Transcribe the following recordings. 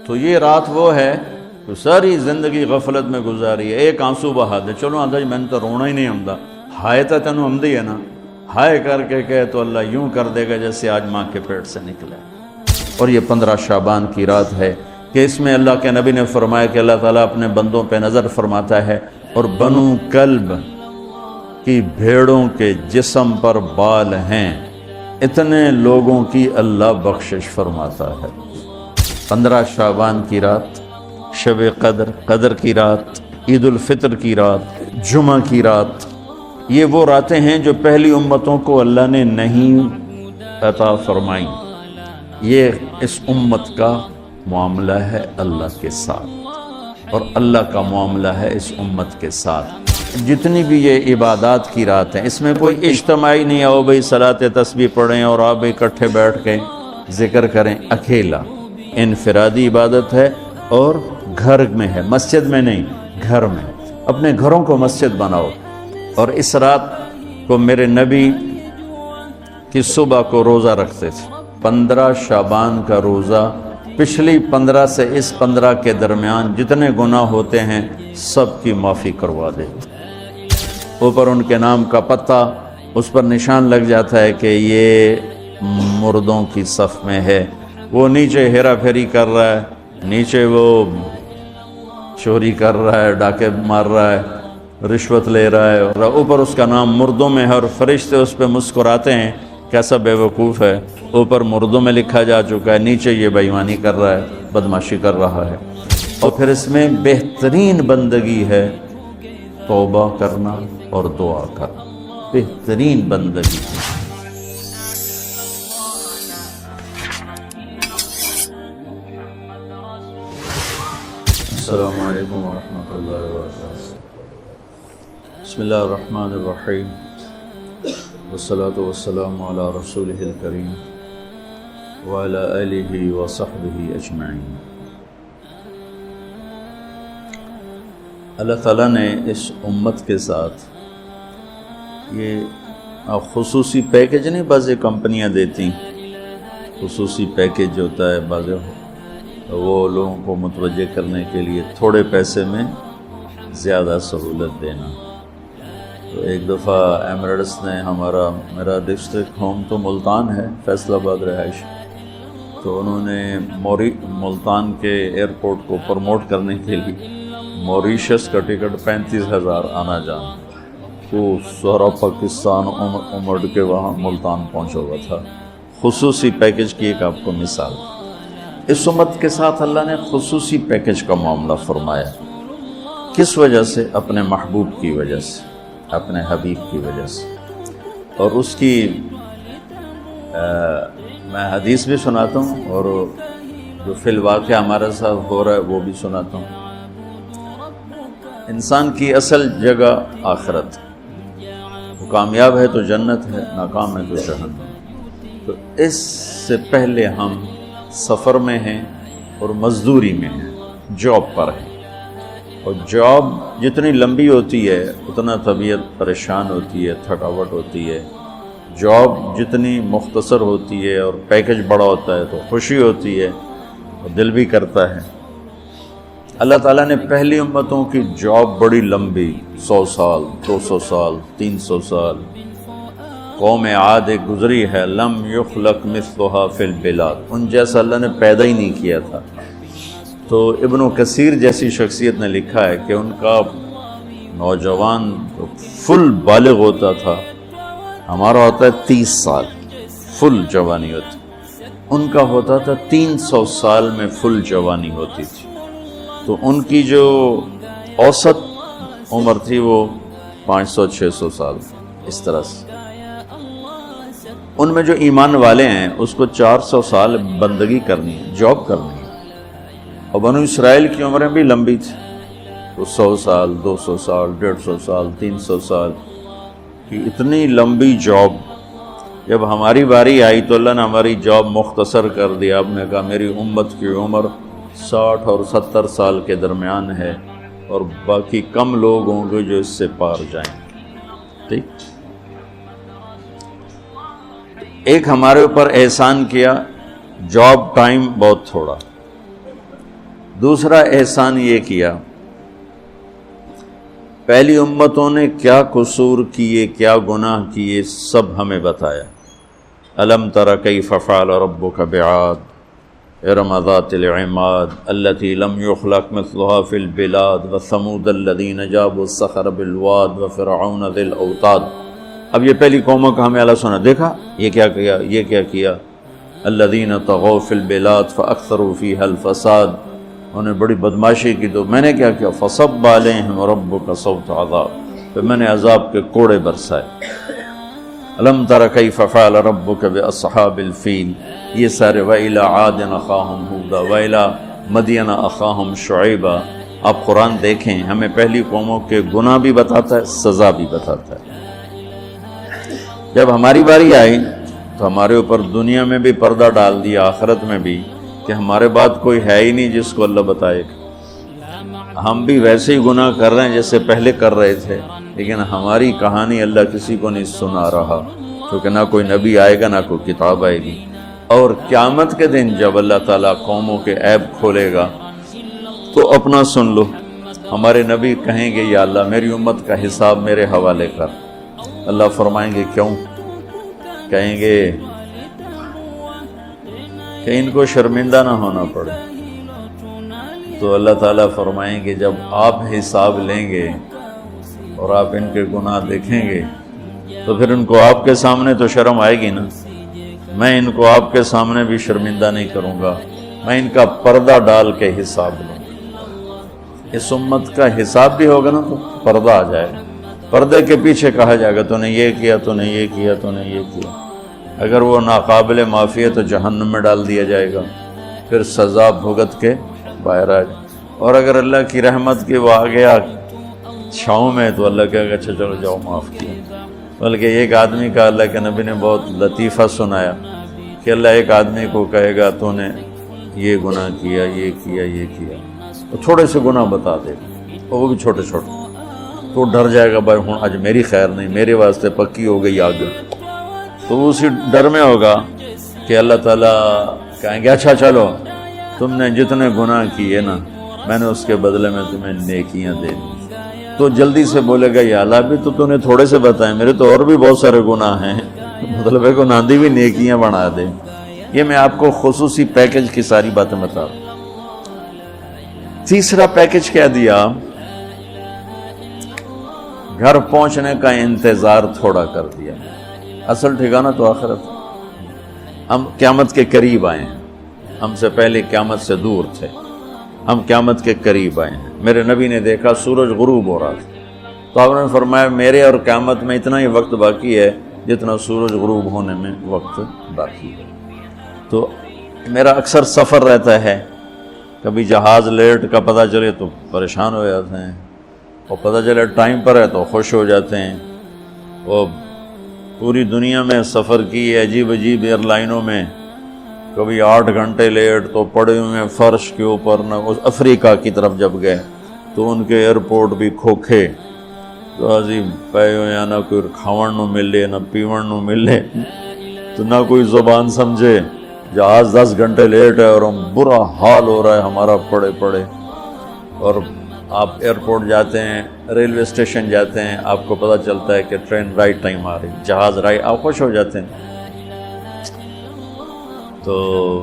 تو یہ رات وہ ہے تو ساری زندگی غفلت میں گزاری ہے، ایک آنسو بہا دے، چلو آندھا جی میں نے تو رونا ہی نہیں آمدہ، ہائے تا تینوں آمدی ہے نا، ہائے کر کے کہے تو اللہ یوں کر دے گا جیسے آج ماں کے پیٹ سے نکلے۔ اور یہ 15 شعبان کی رات ہے کہ اس میں اللہ کے نبی نے فرمایا کہ اللہ تعالیٰ اپنے بندوں پہ نظر فرماتا ہے اور بنو کلب کی بھیڑوں کے جسم پر بال ہیں، اتنے لوگوں کی اللہ بخشش فرماتا ہے۔ 15 شعبان کی رات، شب قدر، قدر کی رات، عید الفطر کی رات، جمعہ کی رات، یہ وہ راتیں ہیں جو پہلی امتوں کو اللہ نے نہیں عطا فرمائیں۔ یہ اس امت کا معاملہ ہے اللہ کے ساتھ، اور اللہ کا معاملہ ہے اس امت کے ساتھ۔ جتنی بھی یہ عبادات کی رات ہیں، اس میں کوئی اجتماعی نہیں آؤ بھئی صلاۃ تسبیح پڑھیں اور آپ اکٹھے بیٹھ کے ذکر کریں، اکیلا انفرادی عبادت ہے، اور گھر میں ہے، مسجد میں نہیں، گھر میں۔ اپنے گھروں کو مسجد بناؤ۔ اور اس رات کو میرے نبی کی صبح کو روزہ رکھتے تھے، 15 شعبان کا روزہ، پچھلی 15 سے اس 15 کے درمیان جتنے گناہ ہوتے ہیں سب کی معافی کروا دیتے۔ اوپر ان کے نام کا پتہ، اس پر نشان لگ جاتا ہے کہ یہ مردوں کی صف میں ہے۔ وہ نیچے ہیرا پھیری کر رہا ہے، نیچے وہ چوری کر رہا ہے، ڈاکے مار رہا ہے، رشوت لے رہا ہے، اور اوپر اس کا نام مردوں میں ہے، اور فرشتے اس پہ مسکراتے ہیں کیسا بے وقوف ہے، اوپر مردوں میں لکھا جا چکا ہے، نیچے یہ بے ایمانی کر رہا ہے، بدماشی کر رہا ہے۔ اور پھر اس میں بہترین بندگی ہے توبہ کرنا اور دعا کرنا، بہترین بندگی۔ السلام علیکم ورحمۃ اللہ وبرکاتہ۔ بسم اللہ الرحمن الرحیم، والصلاة والسلام علی رسولہ الکریم وعلی آلہ وصحبہ اجمعین۔ اللہ تعالیٰ نے اس امت کے ساتھ یہ خصوصی پیکج نہیں، بعض کمپنیاں دیتی، خصوصی پیکج ہوتا ہے بعض وہ لوگوں کو متوجہ کرنے کے لیے تھوڑے پیسے میں زیادہ سہولت دینا۔ تو ایک دفعہ ایمریٹس نے میرا ڈسٹرکٹ ہوم تو ملتان ہے، فیصل آباد رہائش، تو انہوں نے ملتان کے ایئرپورٹ کو پروموٹ کرنے کے لیے موریشس کا ٹکٹ 35,000 آنا جانا، تو سارا پاکستان امڑ کے وہاں ملتان پہنچا ہوا تھا۔ خصوصی پیکج کی ایک آپ کو مثال، اس امت کے ساتھ اللہ نے خصوصی پیکج کا معاملہ فرمایا۔ کس وجہ سے؟ اپنے محبوب کی وجہ سے، اپنے حبیب کی وجہ سے۔ اور اس کی میں حدیث بھی سناتا ہوں، اور جو فی الواقع ہمارے ساتھ ہو رہا ہے وہ بھی سناتا ہوں۔ انسان کی اصل جگہ آخرت، وہ کامیاب ہے تو جنت ہے، ناکام ہے تو جہنم۔ تو اس سے پہلے ہم سفر میں ہیں اور مزدوری میں ہیں، جاب پر ہیں، اور جاب جتنی لمبی ہوتی ہے اتنا طبیعت پریشان ہوتی ہے، تھکاوٹ ہوتی ہے۔ جاب جتنی مختصر ہوتی ہے اور پیکج بڑا ہوتا ہے تو خوشی ہوتی ہے اور دل بھی کرتا ہے۔ اللہ تعالیٰ نے پہلی امتوں کی جاب بڑی لمبی، 100 سال، 200 سال، 300 سال۔ قوم عاد ایک گزری ہے، لم یخلق مثلها فی البلاد، ان جیسا اللہ نے پیدا ہی نہیں کیا تھا۔ تو ابن کثیر جیسی شخصیت نے لکھا ہے کہ ان کا نوجوان فل بالغ ہوتا تھا، ہمارا ہوتا ہے 30 سال فل جوانی ہوتی، ان کا ہوتا تھا 300 سال میں فل جوانی ہوتی تھی۔ تو ان کی جو اوسط عمر تھی وہ 500-600 سال، اس طرح سے۔ ان میں جو ایمان والے ہیں اس کو 400 سال بندگی کرنی ہے، جاب کرنی ہے۔ اور بنو اسرائیل کی عمریں بھی لمبی تھی، تو 100 سال، 200 سال، 150 سال، 300 سال کی اتنی لمبی جاب۔ جب ہماری باری آئی تو اللہ نے ہماری جاب مختصر کر دیا۔ آپ نے کہا میری امت کی عمر 60 اور 70 سال کے درمیان ہے، اور باقی کم لوگ ہوں گے جو اس سے پار جائیں۔ ٹھیک، ایک ہمارے اوپر احسان کیا، جاب ٹائم بہت تھوڑا، دوسرا احسان یہ کیا، پہلی امتوں نے کیا قصور کیے، کیا گناہ کیے، سب ہمیں بتایا۔ الم تر کیف فعل ربک بعاد ارم ذات العماد التي لم يخلق مثلها في البلاد وثمود الذين جابوا الصخر بالواد وفرعون ذي الاوتاد۔ اب یہ پہلی قوموں کا ہمیں اللہ سنا، دیکھا یہ کیا کیا، یہ کیا کیا، الذين طغوا في البلاد فاكثروا فيها الفساد، انہوں نے بڑی بدماشی کی تو میں نے کیا کیا، فصب علیہم ربک صوت عذاب، پھر میں نے عذاب کے کوڑے برسائے۔ الم تر کیف فعل ربک باصحاب الفیل، یہ سارے وإلی عاد اخاہم ہودا وإلی مدین اخاہم شعیبا۔ آپ قرآن دیکھیں، ہمیں پہلی قوموں کے گناہ بھی بتاتا ہے، سزا بھی بتاتا ہے۔ جب ہماری باری آئی تو ہمارے اوپر دنیا میں بھی پردہ ڈال دیا، آخرت میں بھی، کہ ہمارے بعد کوئی ہے ہی نہیں جس کو اللہ بتائے گا۔ ہم بھی ویسے ہی گناہ کر رہے ہیں جیسے پہلے کر رہے تھے، لیکن ہماری کہانی اللہ کسی کو نہیں سنا رہا، کیونکہ نہ کوئی نبی آئے گا، نہ کوئی کتاب آئے گی۔ اور قیامت کے دن جب اللہ تعالیٰ قوموں کے عیب کھولے گا تو اپنا سن لو، ہمارے نبی کہیں گے یا اللہ میری امت کا حساب میرے حوالے کر۔ اللہ فرمائیں گے کیوں؟ کہیں گے کہ ان کو شرمندہ نہ ہونا پڑے۔ تو اللہ تعالیٰ فرمائیں گے جب آپ حساب لیں گے اور آپ ان کے گناہ دیکھیں گے تو پھر ان کو آپ کے سامنے تو شرم آئے گی نا، میں ان کو آپ کے سامنے بھی شرمندہ نہیں کروں گا، میں ان کا پردہ ڈال کے حساب لوں گا۔ اس امت کا حساب بھی ہوگا نا تو پردہ آ جائے گا، پردے کے پیچھے کہا جائے گا تو نے یہ کیا، تو نے یہ کیا، تو نے یہ کیا۔ اگر وہ ناقابل معافی ہے تو جہنم میں ڈال دیا جائے گا، پھر سزا بھگت کے باہر آ جائے۔ اور اگر اللہ کی رحمت کی وہ آ گیا چھاؤں میں تو اللہ کہے گا اچھا چلو جاؤ معاف کیا۔ بلکہ ایک آدمی کا اللہ کے نبی نے بہت لطیفہ سنایا کہ اللہ ایک آدمی کو کہے گا تو نے یہ گناہ کیا، یہ کیا، یہ کیا، تو تھوڑے سے گناہ بتا دے گا، اور وہ بھی چھوٹے چھوٹے، تو ڈر جائے گا بھائی ہوں آج میری خیر نہیں، میرے واسطے پکی ہو گئی آگ۔ تو اسی ڈر میں ہوگا کہ اللہ تعالیٰ کہیں گے اچھا چلو تم نے جتنے گناہ کیے نا میں نے اس کے بدلے میں تمہیں نیکیاں دے دی۔ تو جلدی سے بولے گا یا اللہ بھی تو نے تھوڑے سے بتائے، میرے تو اور بھی بہت سارے گناہ ہیں، مطلب ہے کو ناندی بھی نیکیاں بنا دے۔ یہ میں آپ کو خصوصی پیکج کی ساری باتیں بتا رہا ہوں۔ تیسرا پیکج کیا دیا، گھر پہنچنے کا انتظار تھوڑا کر دیا۔ اصل ٹھکانہ تو آخرت، ہم قیامت کے قریب آئے ہیں، ہم سے پہلے قیامت سے دور تھے، ہم قیامت کے قریب آئے ہیں۔ میرے نبی نے دیکھا سورج غروب ہو رہا تھا تو آپ نے فرمایا میرے اور قیامت میں اتنا ہی وقت باقی ہے جتنا سورج غروب ہونے میں وقت باقی ہے۔ تو میرا اکثر سفر رہتا ہے، کبھی جہاز لیٹ کا پتہ چلے تو پریشان ہو جاتے ہیں، اور پتہ چلے ٹائم پر ہے تو خوش ہو جاتے ہیں۔ وہ پوری دنیا میں سفر کی عجیب عجیب ایئر لائنوں میں، کبھی 8 گھنٹے لیٹ تو پڑے ہوئے ہیں فرش کے اوپر۔ نہ افریقہ کی طرف جب گئے تو ان کے ایئرپورٹ بھی کھوکھے، تو عظیم پے ہوئے، نہ کوئی کھاون نو ملے نہ پیون نو ملے، تو نہ کوئی زبان سمجھے، جہاز 10 گھنٹے لیٹ ہے اور ہم برا حال ہو رہا ہے ہمارا پڑے پڑے۔ اور آپ ایئرپورٹ جاتے ہیں، ریلوے اسٹیشن جاتے ہیں، آپ کو پتہ چلتا ہے کہ ٹرین رائٹ ٹائم آ رہی، جہاز رائٹ، آپ خوش ہو جاتے ہیں۔ تو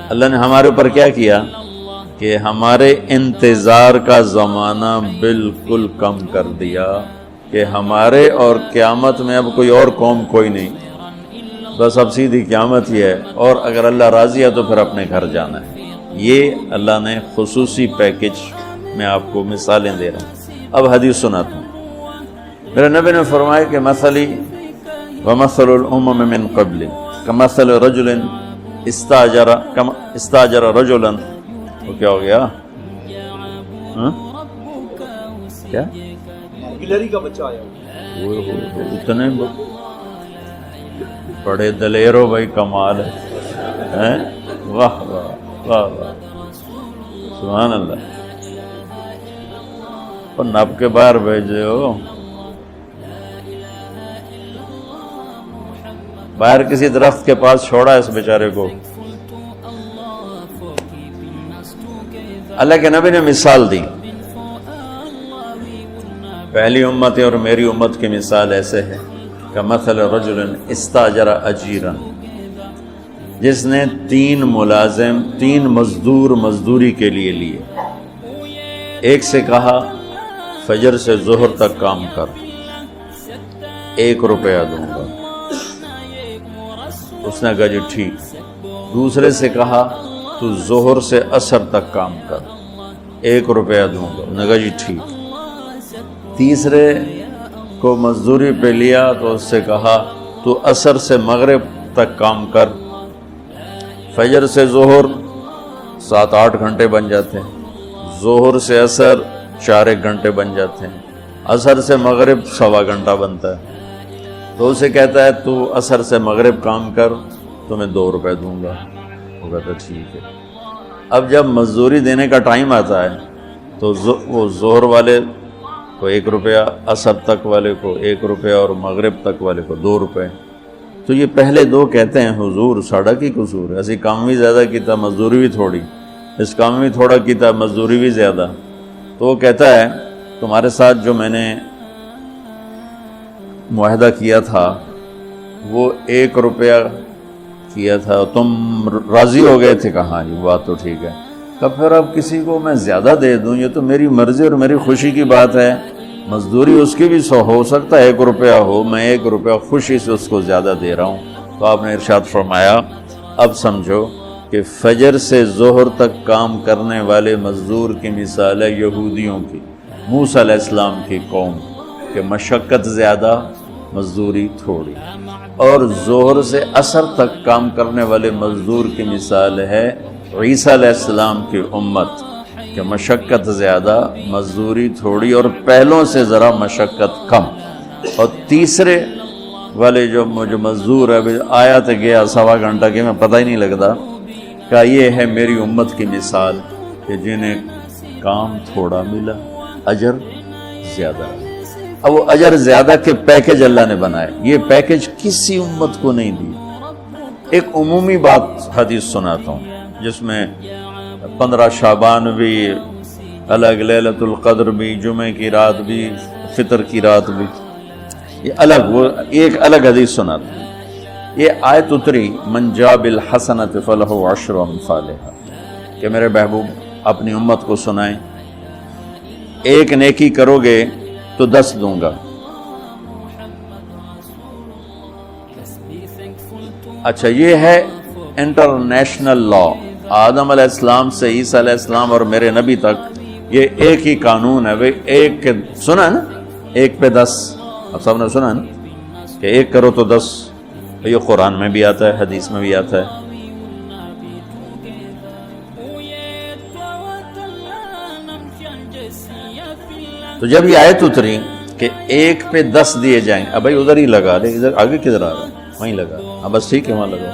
اللہ نے ہمارے اوپر کیا کیا کہ ہمارے انتظار کا زمانہ بالکل کم کر دیا، کہ ہمارے اور قیامت میں اب کوئی اور قوم کوئی نہیں، بس اب سیدھی قیامت ہی ہے، اور اگر اللہ راضی ہے تو پھر اپنے گھر جانا ہے۔ یہ اللہ نے خصوصی پیکج میں آپ کو مثالیں دے رہا ہوں۔ اب حدیث سناتا ہوں۔ میرے نبی نے فرمایا کہ مثلی ومثل الامم من قبل کمثل رجل استاجر رجلا، وہ کیا ہو گیا؟ کیا گلری کا بچہ آیا، اتنے بڑے دلیر ہو بھائی، کمال ہے، واہ واہ واہ واہ، سبحان اللہ۔ اور نب کے باہر بھیجے ہو، باہر کسی درخت کے پاس چھوڑا اس بیچارے کو. اللہ کے نبی نے مثال دی. پہلی امت اور میری امت کی مثال ایسے ہے کہ مثل رجل استاجر اجیرا، جس نے 3 ملازم 3 مزدور مزدوری کے لیے لیے. ایک سے کہا فجر سے ظہر تک کام کر، 1 روپیہ دوں گا. اس نے کہا جی ٹھیک. دوسرے سے کہا تو ظہر سے عصر تک کام کر، 1 روپیہ دوں گا. اس نے کہا جی ٹھیک. تیسرے کو مزدوری پہ لیا تو اس سے کہا تو عصر سے مغرب تک کام کر. فجر سے ظہر 7-8 گھنٹے بن جاتے ہیں، ظہر سے عصر 4-1 گھنٹے بن جاتے ہیں، عصر سے مغرب 1.25 گھنٹہ بنتا ہے. تو اسے کہتا ہے تو عصر سے مغرب کام کر، تمہیں 2 روپے دوں گا. وہ کہتا ہے ٹھیک ہے. اب جب مزدوری دینے کا ٹائم آتا ہے تو وہ ظہر والے کو 1 روپیہ، عصر تک والے کو 1 روپیہ اور مغرب تک والے کو 2 روپے. تو یہ پہلے 2 کہتے ہیں حضور ساڑا کی قصور ہے، اسی کام بھی زیادہ کیتا مزدوری بھی تھوڑی، اس کام بھی تھوڑا کیتا مزدوری بھی زیادہ. تو وہ کہتا ہے تمہارے ساتھ جو میں نے معاہدہ کیا تھا وہ 1 روپیہ کیا تھا، تم راضی ہو گئے تھے. کہاں یہ بات تو ٹھیک ہے. تب پھر اب کسی کو میں زیادہ دے دوں، یہ تو میری مرضی اور میری خوشی کی بات ہے. مزدوری اس کی بھی 100 ہو سکتا ہے 1 روپیہ ہو، میں 1 روپیہ خوشی سے اس کو زیادہ دے رہا ہوں. تو آپ نے ارشاد فرمایا اب سمجھو کہ فجر سے ظہر تک کام کرنے والے مزدور کی مثال ہے یہودیوں کی، موسیٰ علیہ السلام کی قوم، کہ مشقت زیادہ مزدوری تھوڑی. اور ظہر سے عصر تک کام کرنے والے مزدور کی مثال ہے عیسیٰ علیہ السلام کی امت، کہ مشقت زیادہ مزدوری تھوڑی اور پہلوں سے ذرا مشقت کم. اور تیسرے والے جو مزدور ہے آیا تو گیا 1.25 گھنٹہ کہ میں پتہ ہی نہیں لگتا، کہ یہ ہے میری امت کی مثال کہ جنہیں کام تھوڑا ملا اجر زیادہ. اب وہ اجر زیادہ کے پیکج اللہ نے بنائے، یہ پیکج کسی امت کو نہیں دی. ایک عمومی بات حدیث سناتا ہوں جس میں 15 شعبان بھی الگ، لیلۃ القدر بھی، جمعے کی رات بھی، فطر کی رات بھی، یہ الگ، وہ ایک الگ حدیث سناتا ہوں. یہ آیت اتری من جاء بالحسنۃ فلہ 10 امثالھا، کہ میرے محبوب اپنی امت کو سنائیں 1 نیکی کرو گے تو 10 دوں گا. اچھا یہ ہے انٹرنیشنل لا، آدم علیہ السلام سے عیسیٰ علیہ السلام اور میرے نبی تک یہ ایک ہی قانون ہے. بھئی ایک کے سنا ہے نا، 1 پہ 10، اب سب نے سنا ہے نا کہ 1 کرو تو 10. یہ قرآن میں بھی آتا ہے، حدیث میں بھی آتا ہے. تو جب یہ آیت اتری کہ 1 پہ 10 دیے جائیں، اب بھائی ادھر ہی لگا لے، ادھر آگے کدھر آ رہا ہے، وہیں لگا. ہاں بس ٹھیک ہے، وہاں لگا.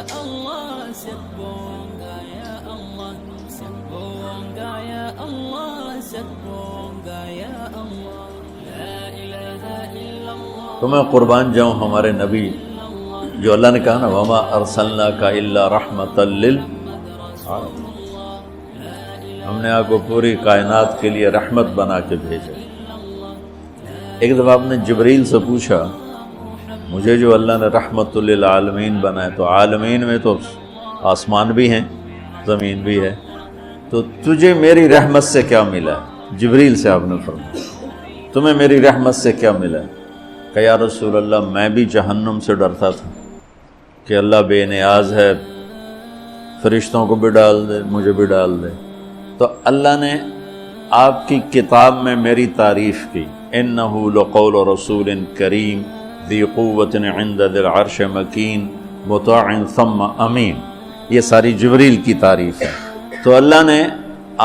تو میں قربان جاؤں ہمارے نبی، جو اللہ نے کہا نا وَمَا أَرْسَلْنَاكَ إِلَّا رَحْمَةً لِّلْعَالَمِينَ، ہم نے آپ کو پوری کائنات کے لیے رحمت بنا کے بھیجا. ایک دفعہ آپ نے جبریل سے پوچھا مجھے جو اللہ نے رحمت للعالمین بنائے، تو عالمین میں تو آسمان بھی ہیں زمین بھی ہے، تو تجھے میری رحمت سے کیا ملا؟ جبریل سے آپ نے فرمایا تمہیں میری رحمت سے کیا ملا؟ کہ یا رسول اللہ میں بھی جہنم سے ڈرتا تھا کہ اللہ بے نیاز ہے، فرشتوں کو بھی ڈال دے مجھے بھی ڈال دے. تو اللہ نے آپ کی کتاب میں میری تعریف کی، انہ لقول رسول کریم ذی قوت عند ذی العرش مکین مطاع ثم امین. یہ ساری جبریل کی تعریف ہے. تو اللہ نے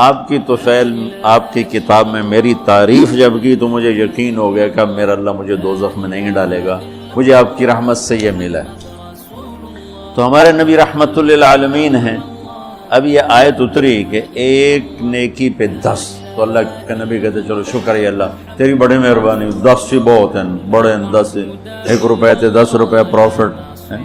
آپ کی طفیل آپ کی کتاب میں میری تعریف جب کی تو مجھے یقین ہو گیا کہ اب میرا اللہ مجھے دوزخ میں نہیں ڈالے گا، مجھے آپ کی رحمت سے یہ ملا ہے. تو ہمارے نبی رحمت للعالمین ہیں. اب یہ آیت اتری کہ 1 نیکی پہ 10، تو اللہ کے نبی کہتے چلو شکر ہے اللہ تیری بڑی مہربانی، 10 ہی بہت ہیں، بڑے ہیں 10، 1 روپے تھے 10 روپے پروفٹ ہیں.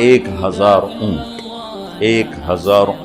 1000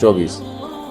24,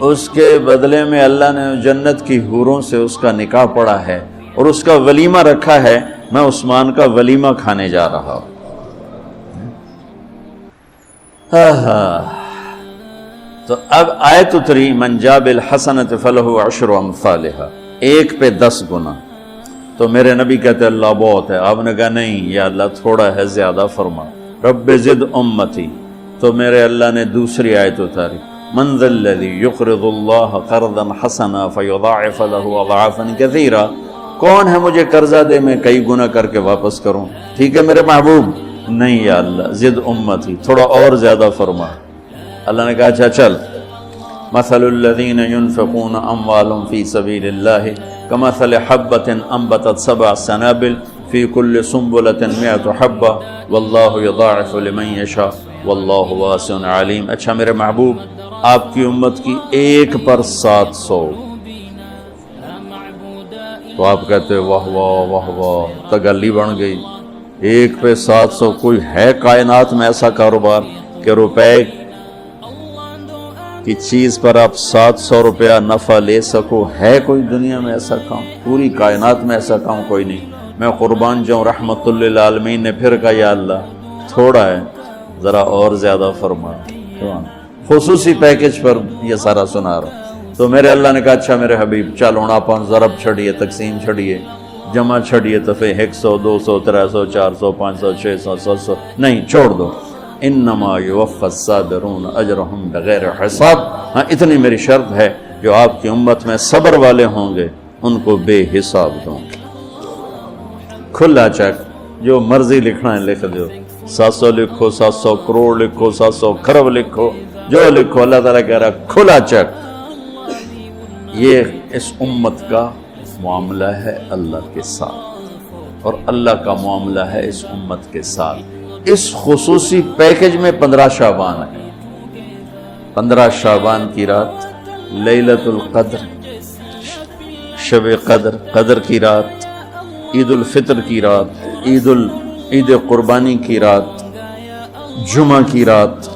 اس کے بدلے میں اللہ نے جنت کی حوروں سے اس کا نکاح پڑھا ہے اور اس کا ولیمہ رکھا ہے، میں عثمان کا ولیمہ کھانے جا رہا ہوں۔ تو اب آیت اتری من جاء بالحسنۃ فلہ عشر امثالھا، ایک پہ 10 گنا۔ تو میرے نبی کہتے اللہ بہت ہے، آپ نے کہا نہیں یا اللہ تھوڑا ہے، زیادہ فرما، رب زد امتی۔ تو میرے اللہ نے دوسری آیت اتاری، من ذا الذی یقرض اللہ قرضا حسنا فیضاعف له اضعافا کثیرا، کون ہے مجھے قرضہ دے میں کئی گنا کر کے واپس کروں؟ ٹھیک ہے میرے محبوب، نہیں یا اللہ زد امتی، تھوڑا اور زیادہ فرما۔ اللہ نے کہا اچھا چل، مثل الذین ينفقون اموالهم فی سبیل اللہ کمثل حبۃ انبتت 7 سنابل فی کل سنبلۃ 100 حبۃ واللہ یضاعف لمن یشاء واللہ واسع علیم۔ اچھا میرے محبوب، آپ کی امت کی ایک پر 700، تو آپ کہتے واہ واہ واہ واہ، تگلی بن گئی، ایک پہ 700۔ کوئی ہے کائنات میں ایسا کاروبار کہ روپے کی چیز پر آپ 700 روپیہ نفع لے سکو؟ ہے کوئی دنیا میں ایسا کام؟ پوری کائنات میں ایسا کام کوئی نہیں۔ میں قربان جاؤں، رحمت للعالمین نے پھر کہا یا اللہ تھوڑا ہے، ذرا اور زیادہ فرما۔ خصوصی پیکج پر یہ سارا سنا رہا۔ تو میرے اللہ نے کہا اچھا میرے حبیب چل ہوں آپ ضرب چھڑیے، تقسیم چھڑیے، جمع چھڑیے، دفعے 100 200 300 400 500 600 700، نہیں چھوڑ دو، انما یوفی الصابرون اجرہم بغیر حساب۔ ہاں اتنی میری شرط ہے، جو آپ کی امت میں صبر والے ہوں گے ان کو بے حساب دوں گے۔ کھلا چیک، جو مرضی لکھنا ہے لکھ دو، 700 لکھو، 700 کروڑ لکھو، 700 کھرب لکھو، جو لکھو، اللہ تعالیٰ کہہ رہا کھلا چیک۔ یہ اس امت کا معاملہ ہے اللہ کے ساتھ، اور اللہ کا معاملہ ہے اس امت کے ساتھ۔ اس خصوصی پیکج میں 15 شعبان ہے۔ 15 شعبان کی رات، لیلۃ القدر، شب قدر، قدر کی رات، عید الفطر کی رات، عید قربانی کی رات، جمعہ کی رات،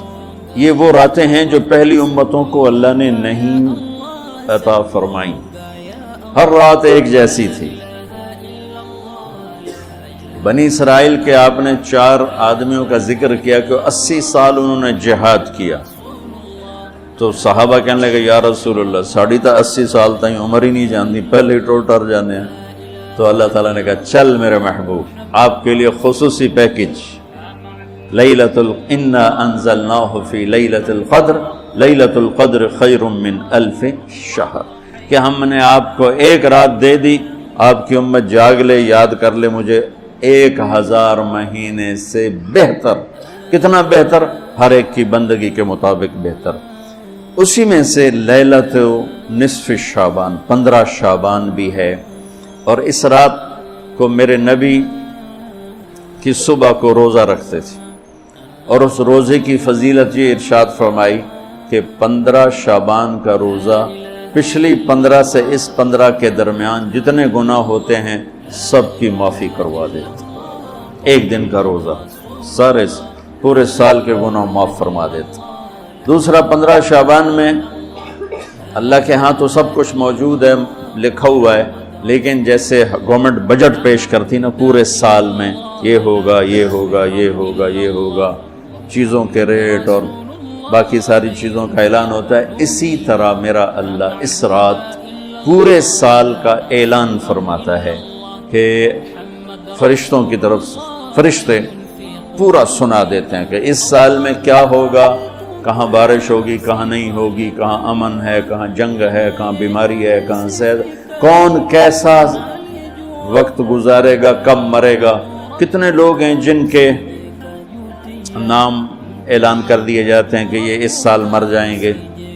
یہ وہ راتیں ہیں جو پہلی امتوں کو اللہ نے نہیں عطا فرمائیں۔ ہر رات ایک جیسی تھی۔ بنی اسرائیل کے آپ نے 4 آدمیوں کا ذکر کیا کہ 80 سال انہوں نے جہاد کیا، تو صحابہ کہنے لگے یا رسول اللہ ساڑھی تا 80 سال تائیں عمر ہی نہیں جاندی، پہلے ہی ٹوٹر جانے ہیں۔ تو اللہ تعالیٰ نے کہا چل میرے محبوب، آپ کے لیے خصوصی پیکج، انا انزلناہ فی لیلۃ القدر، لیلۃ القدر خیر من 1000 شہر، کہ ہم نے آپ کو ایک رات دے دی، آپ کی امت جاگ لے، یاد کر لے مجھے، 1000 مہینے سے بہتر۔ کتنا بہتر؟ ہر ایک کی بندگی کے مطابق بہتر۔ اسی میں سے لیلۃ نصف شعبان، 15 شعبان بھی ہے، اور اس رات کو میرے نبی کی صبح کو روزہ رکھتے تھے، اور اس روزے کی فضیلت یہ ارشاد فرمائی کہ 15 شعبان کا روزہ پچھلی 15 سے اس 15 کے درمیان جتنے گناہ ہوتے ہیں سب کی معافی کروا دیتے۔ ایک دن کا روزہ سارے پورے سال کے گناہ معاف فرما دیتے۔ دوسرا 15 شعبان میں اللہ کے ہاں تو سب کچھ موجود ہے، لکھا ہوا ہے، لیکن جیسے گورنمنٹ بجٹ پیش کرتی نا پورے سال میں، یہ ہوگا یہ ہوگا یہ ہوگا یہ ہوگا، چیزوں کے ریٹ اور باقی ساری چیزوں کا اعلان ہوتا ہے، اسی طرح میرا اللہ اس رات پورے سال کا اعلان فرماتا ہے کہ فرشتوں کی طرف فرشتے پورا سنا دیتے ہیں کہ اس سال میں کیا ہوگا، کہاں بارش ہوگی، کہاں نہیں ہوگی، کہاں امن ہے، کہاں جنگ ہے، کہاں بیماری ہے، کہاں صحت، کون کیسا وقت گزارے گا، کب مرے گا، کتنے لوگ ہیں جن کے نام اعلان کر دیے جاتے ہیں کہ یہ اس سال مر جائیں گے،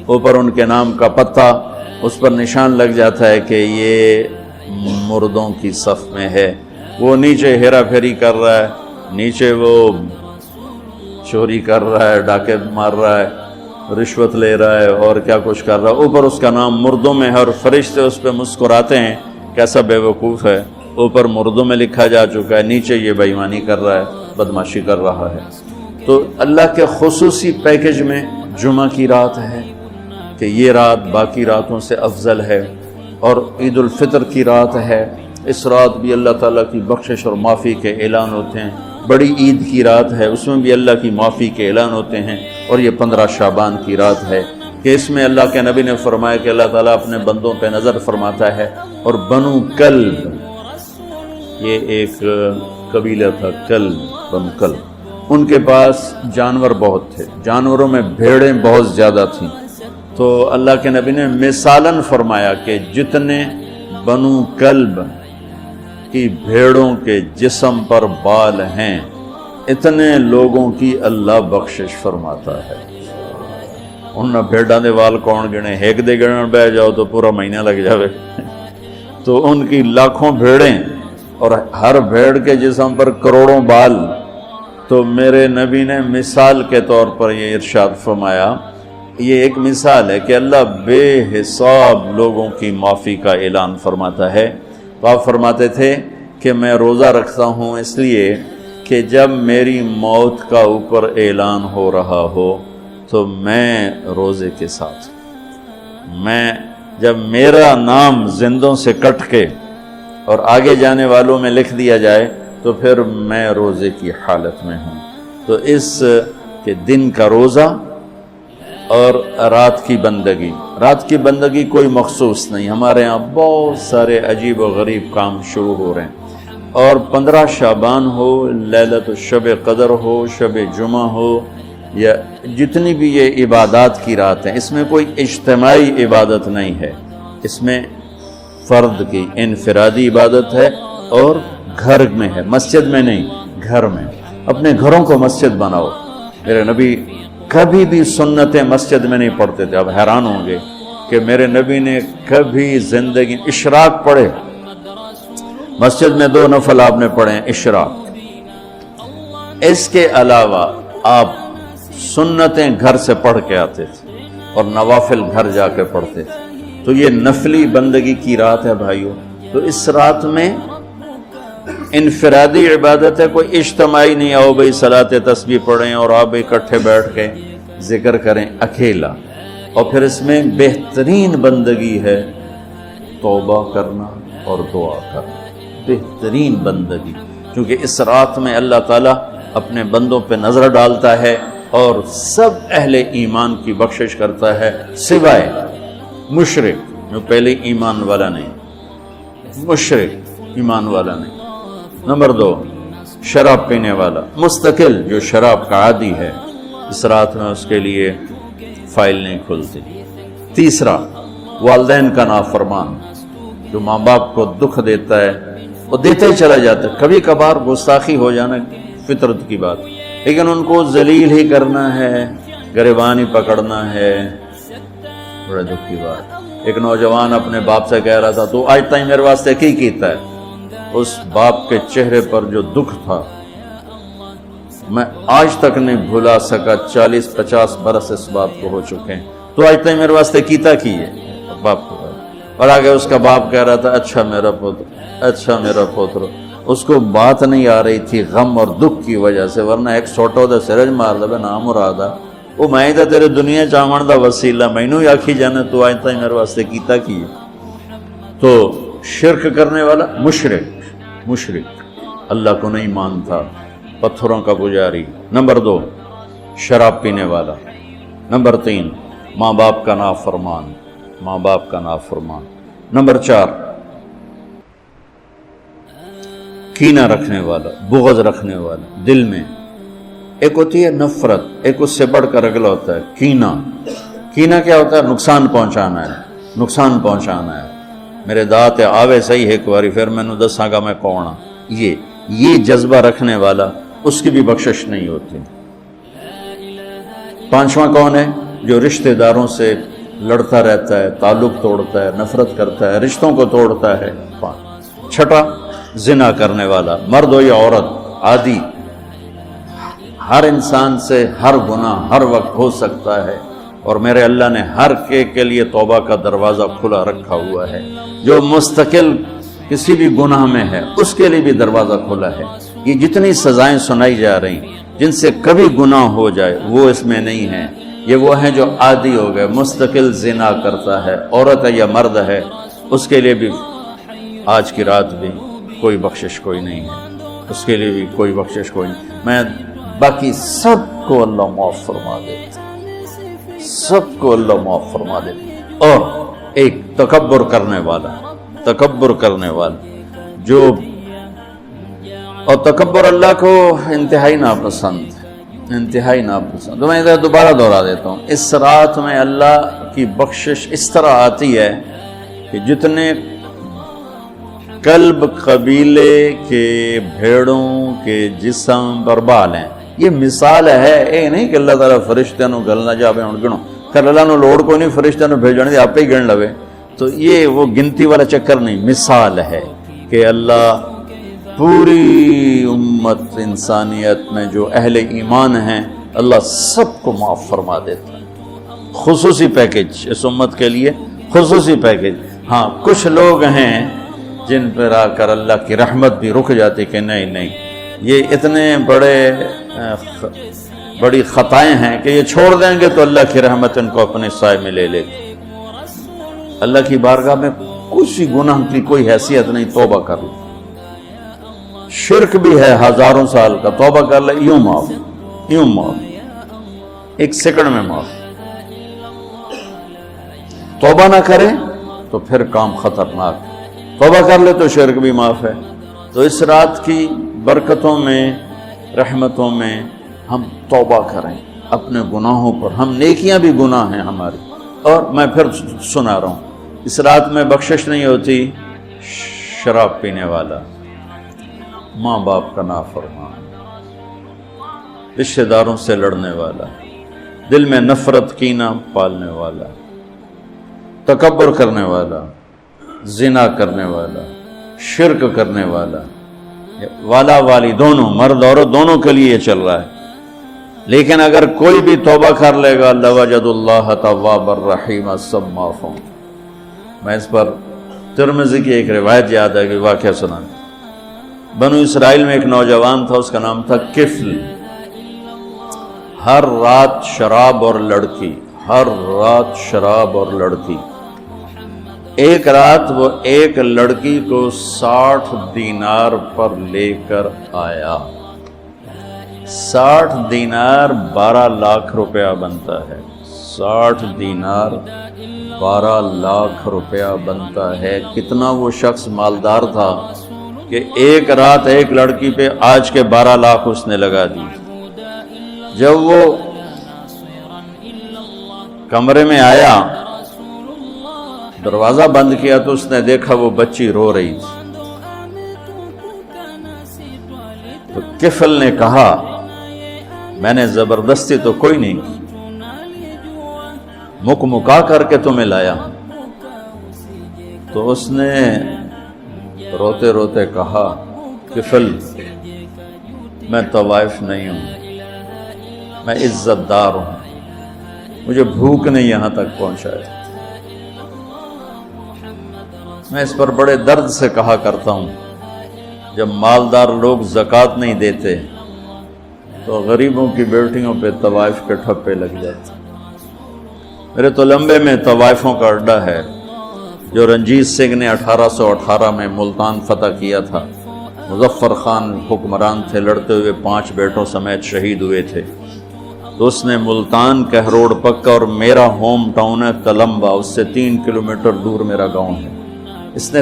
اوپر ان کے نام کا پتہ اس پر نشان لگ جاتا ہے کہ یہ مردوں کی صف میں ہے۔ وہ نیچے ہیرا پھیری کر رہا ہے، نیچے وہ چوری کر رہا ہے، ڈاکے مار رہا ہے، رشوت لے رہا ہے اور کیا کچھ کر رہا ہے، اوپر اس کا نام مردوں میں ہے، اور فرشتے اس پہ مسکراتے ہیں کیسا بے وقوف ہے، اوپر مردوں میں لکھا جا چکا ہے، نیچے یہ بے ایمانی کر رہا ہے، بدمعاشی کر رہا ہے۔ تو اللہ کے خصوصی پیکج میں جمعہ کی رات ہے، کہ یہ رات باقی راتوں سے افضل ہے اور عید الفطر کی رات ہے، اس رات بھی اللہ تعالیٰ کی بخشش اور معافی کے اعلان ہوتے ہیں، بڑی عید کی رات ہے، اس میں بھی اللہ کی معافی کے اعلان ہوتے ہیں، اور یہ 15 شعبان کی رات ہے کہ اس میں اللہ کے نبی نے فرمایا کہ اللہ تعالیٰ اپنے بندوں پہ نظر فرماتا ہے، اور بنو کلب، یہ ایک قبیلہ تھا کلب، بنو کلب، ان کے پاس جانور بہت تھے، جانوروں میں بھیڑیں بہت زیادہ تھیں، تو اللہ کے نبی نے مثالاً فرمایا کہ جتنے بنو کلب کی بھیڑوں کے جسم پر بال ہیں اتنے لوگوں کی اللہ بخشش فرماتا ہے۔ انہاں بھیڑاں دے وال کون گنے، ایک دے گنن بہ جاؤ تو پورا مہینہ لگ جاوے، تو ان کی لاکھوں بھیڑیں اور ہر بھیڑ کے جسم پر کروڑوں بال، تو میرے نبی نے مثال کے طور پر یہ ارشاد فرمایا، یہ ایک مثال ہے کہ اللہ بے حساب لوگوں کی معافی کا اعلان فرماتا ہے۔ تو آپ فرماتے تھے کہ میں روزہ رکھتا ہوں اس لیے کہ جب میری موت کا اوپر اعلان ہو رہا ہو تو میں روزے کے ساتھ، میں جب میرا نام زندوں سے کٹ کے اور آگے جانے والوں میں لکھ دیا جائے تو پھر میں روزے کی حالت میں ہوں۔ تو اس کے دن کا روزہ اور رات کی بندگی، رات کی بندگی کوئی مخصوص نہیں، ہمارے ہاں بہت سارے عجیب و غریب کام شروع ہو رہے ہیں، اور 15 شعبان ہو، لیلۃ الشب قدر ہو، شب جمعہ ہو، یا جتنی بھی یہ عبادات کی رات ہیں، اس میں کوئی اجتماعی عبادت نہیں ہے، اس میں فرد کی انفرادی عبادت ہے اور گھر میں ہے، مسجد میں نہیں، گھر میں۔ اپنے گھروں کو مسجد بناؤ۔ میرے نبی کبھی بھی سنتیں مسجد میں نہیں پڑھتے تھے، آپ حیران ہوں گے کہ میرے نبی نے کبھی زندگی اشراق پڑھے، مسجد میں 2 نفل آپ نے پڑھے اشراق، اس کے علاوہ آپ سنتیں گھر سے پڑھ کے آتے تھے اور نوافل گھر جا کے پڑھتے تھے۔ تو یہ نفلی بندگی کی رات ہے بھائیو، تو اس رات میں انفرادی عبادت ہے، کوئی اجتماعی نہیں، آؤ بھائی صلاۃ تسبیح پڑھیں اور آپ اکٹھے بیٹھ کے ذکر کریں، اکیلا۔ اور پھر اس میں بہترین بندگی ہے توبہ کرنا اور دعا کرنا، بہترین بندگی، کیونکہ اس رات میں اللہ تعالیٰ اپنے بندوں پہ نظر ڈالتا ہے اور سب اہل ایمان کی بخشش کرتا ہے، سوائے مشرک جو پہلے ایمان والا نہیں، مشرک ایمان والا نہیں۔ نمبر 2، شراب پینے والا، مستقل جو شراب کا عادی ہے، اس رات میں اس کے لیے فائل نہیں کھلتی۔ تیسرا، والدین کا نافرمان جو ماں باپ کو دکھ دیتا ہے، وہ دیتے ہی چلا جاتا ہے، کبھی کبھار گستاخی ہو جانا فطرت کی بات، لیکن ان کو ذلیل ہی کرنا ہے، گریبان ہی پکڑنا ہے، بڑا دکھ کی بات۔ ایک نوجوان اپنے باپ سے کہہ رہا تھا تو آج تک میرے واسطے کی کیتا ہے، اس باپ کے چہرے پر جو دکھ تھا میں آج تک نہیں بھلا سکا، 40-50 برس اس بات کو ہو چکے ہیں، تو آج تک میرے واسطے کیتا کی ہے باپ کو۔ اور آگے اس کا باپ کہہ رہا تھا اچھا میرا پوتر، اچھا میرا پوتر، اس کو بات نہیں آ رہی تھی غم اور دکھ کی وجہ سے، ورنہ ایک سوٹو دا سرج مار دے نام مرادا، وہ میں تا تیرے دنیا چاون دا وسیلہ، مینوں ہی آکھی جانے تو آج تک میرے واسطے کیتا کی ہے۔ تو شرک کرنے والا مشرک اللہ کو نہیں مانتا، پتھروں کا پجاری۔ نمبر 2، شراب پینے والا۔ نمبر 3، ماں باپ کا نافرمان، ماں باپ کا نافرمان۔ نمبر 4، کینہ رکھنے والا، بغض رکھنے والا دل میں۔ ایک ہوتی ہے نفرت، ایک اس سے بڑھ کر اگلا ہوتا ہے کینہ۔ کینہ کیا ہوتا ہے؟ نقصان پہنچانا ہے، نقصان پہنچانا ہے، میرے دانت آوے صحیح ایک باری پھر میں نے دساں گا میں کون ہاں۔ یہ جذبہ رکھنے والا، اس کی بھی بخشش نہیں ہوتی۔ 5واں کون ہے؟ جو رشتہ داروں سے لڑتا رہتا ہے، تعلق توڑتا ہے، نفرت کرتا ہے، رشتوں کو توڑتا ہے۔ 6، زنا کرنے والا، مرد ہو یا عورت، عادی، ہر انسان سے ہر گناہ ہر وقت ہو سکتا ہے، اور میرے اللہ نے ہر کے لیے توبہ کا دروازہ کھلا رکھا ہوا ہے۔ جو مستقل کسی بھی گناہ میں ہے اس کے لیے بھی دروازہ کھلا ہے۔ یہ جتنی سزائیں سنائی جا رہی جن سے کبھی گناہ ہو جائے وہ اس میں نہیں ہیں، یہ وہ ہیں جو عادی ہو گئے، مستقل زنا کرتا ہے، عورت ہے یا مرد ہے، اس کے لیے بھی آج کی رات بھی کوئی بخشش کوئی نہیں ہے، اس کے لیے بھی کوئی بخشش کوئی نہیں۔ میں باقی سب کو اللہ معاف فرما دیتا، سب کو اللہ معاف فرما دیتا۔ اور ایک تکبر کرنے والا، تکبر کرنے والا جو، اور تکبر اللہ کو انتہائی ناپسند، انتہائی ناپسند۔ تو میں ادھر دوبارہ دہرا دیتا ہوں، اس رات میں اللہ کی بخشش اس طرح آتی ہے کہ جتنے کلب قبیلے کے بھیڑوں کے جسم پر بال ہیں، یہ مثال ہے، یہ نہیں کہ اللہ تعالیٰ فرشتوں نو گلنا جاوے ہن گنو، کل اللہ نو لوڑ کوئی نہیں فرشتوں نو بھیجنے دی، آپ ہی گن لوے۔ تو یہ وہ گنتی والا چکر نہیں، مثال ہے کہ اللہ پوری امت انسانیت میں جو اہل ایمان ہیں اللہ سب کو معاف فرما دیتا ہے۔ خصوصی پیکج اس امت کے لیے، خصوصی پیکج۔ ہاں کچھ لوگ ہیں جن پر آ کر اللہ کی رحمت بھی رک جاتی کہ نہیں نہیں، یہ اتنے بڑی خطائیں ہیں کہ یہ چھوڑ دیں گے تو اللہ کی رحمت ان کو اپنے سائے میں لے لے گی۔ اللہ کی بارگاہ میں کسی گناہ کی کوئی حیثیت نہیں، توبہ کر لو۔ شرک بھی ہے ہزاروں سال کا، توبہ کر لے یوں معاف، یوں معاف، ایک سیکنڈ میں معاف۔ توبہ نہ کرے تو پھر کام خطرناک، توبہ کر لے تو شرک بھی معاف ہے۔ تو اس رات کی برکتوں میں، رحمتوں میں ہم توبہ کریں اپنے گناہوں پر، ہم نیکیاں بھی گناہ ہیں ہماری۔ اور میں پھر سنا رہا ہوں، اس رات میں بخشش نہیں ہوتی شراب پینے والا، ماں باپ کا نافرمان، رشتہ داروں سے لڑنے والا، دل میں نفرت کینہ پالنے والا، تکبر کرنے والا، زنا کرنے والا، شرک کرنے والا، والا والی دونوں، مرد عورت دونوں کے لیے یہ چل رہا ہے۔ لیکن اگر کوئی بھی توبہ کر لے گا لوجد اللہ تواب الرحیم، سب معاف ہوں۔ میں اس پر ترمذی کی ایک روایت یاد ہے کہ واقعہ سنا، بنو اسرائیل میں ایک نوجوان تھا، اس کا نام تھا کفل۔ ہر رات شراب اور لڑکی، ہر رات شراب اور لڑکی۔ ایک رات وہ ایک لڑکی کو 60 دینار پر لے کر آیا۔ 60 دینار 12 لاکھ روپیہ بنتا ہے، 60 دینار 12 لاکھ روپیہ بنتا ہے۔ کتنا وہ شخص مالدار تھا کہ ایک رات ایک لڑکی پہ آج کے 12 لاکھ اس نے لگا دی۔ جب وہ کمرے میں آیا، دروازہ بند کیا تو اس نے دیکھا وہ بچی رو رہی تھی۔ تو کفل نے کہا میں نے زبردستی تو کوئی نہیں کی، مکا کر کے تمہیں لایا۔ تو اس نے روتے روتے کہا کفل میں طوائف نہیں ہوں، میں عزت دار ہوں، مجھے بھوک نے یہاں تک پہنچایا۔ میں اس پر بڑے درد سے کہا کرتا ہوں، جب مالدار لوگ زکوٰۃ نہیں دیتے تو غریبوں کی بیٹیوں پہ طوائف کے ٹھپے لگ جاتے۔ میرے تو لمبے میں طوائفوں کا اڈا ہے، جو رنجیت سنگھ نے 1818 میں ملتان فتح کیا تھا۔ مظفر خان حکمران تھے، لڑتے ہوئے 5 بیٹوں سمیت شہید ہوئے تھے۔ تو اس نے ملتان کہروڑ پکا، اور میرا ہوم ٹاؤن ہے تلمبا، اس سے 3 کلومیٹر دور میرا گاؤں ہے۔ اس نے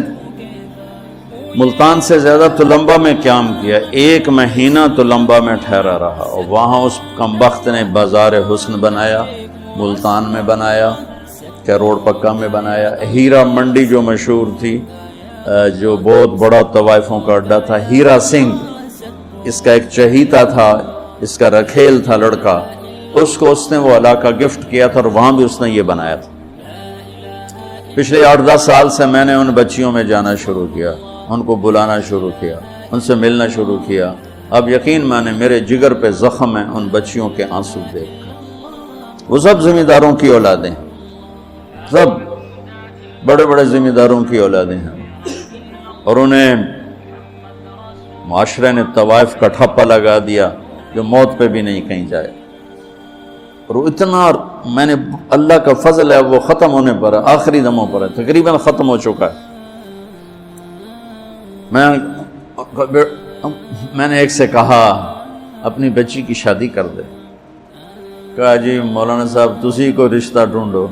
ملتان سے زیادہ تلمبا میں قیام کیا، 1 مہینہ تلمبا میں ٹھہرا رہا، اور وہاں اس کمبخت نے بازار حسن بنایا، ملتان میں بنایا، کہروڑ پکا میں بنایا، ہیرا منڈی جو مشہور تھی، جو بہت بڑا طوائفوں کا اڈا تھا۔ ہیرا سنگھ اس کا ایک چہیتا تھا، اس کا رکھیل تھا لڑکا، اس کو اس نے وہ علاقہ گفٹ کیا تھا، اور وہاں بھی اس نے یہ بنایا تھا۔ پچھلے 8-10 سال سے میں نے ان بچیوں میں جانا شروع کیا، ان کو بلانا شروع کیا، ان سے ملنا شروع کیا۔ اب یقین مانے میرے جگر پہ زخم ہے ان بچیوں کے آنسو دیکھ کر۔ وہ سب ذمہ داروں کی اولادیں، سب بڑے بڑے ذمہ داروں کی اولادیں ہیں، اور انہیں معاشرے نے طوائف کا ٹھپا لگا دیا جو موت پہ بھی نہیں کہیں جائے۔ اور وہ اتنا میں نے اللہ کا فضل ہے وہ ختم ہونے پر ہے، آخری دموں پر ہے، تقریباً ختم ہو چکا ہے۔ میں نے ایک سے کہا اپنی بچی کی شادی کر دے، کہا جی مولانا صاحب تسی کو رشتہ ڈھونڈو۔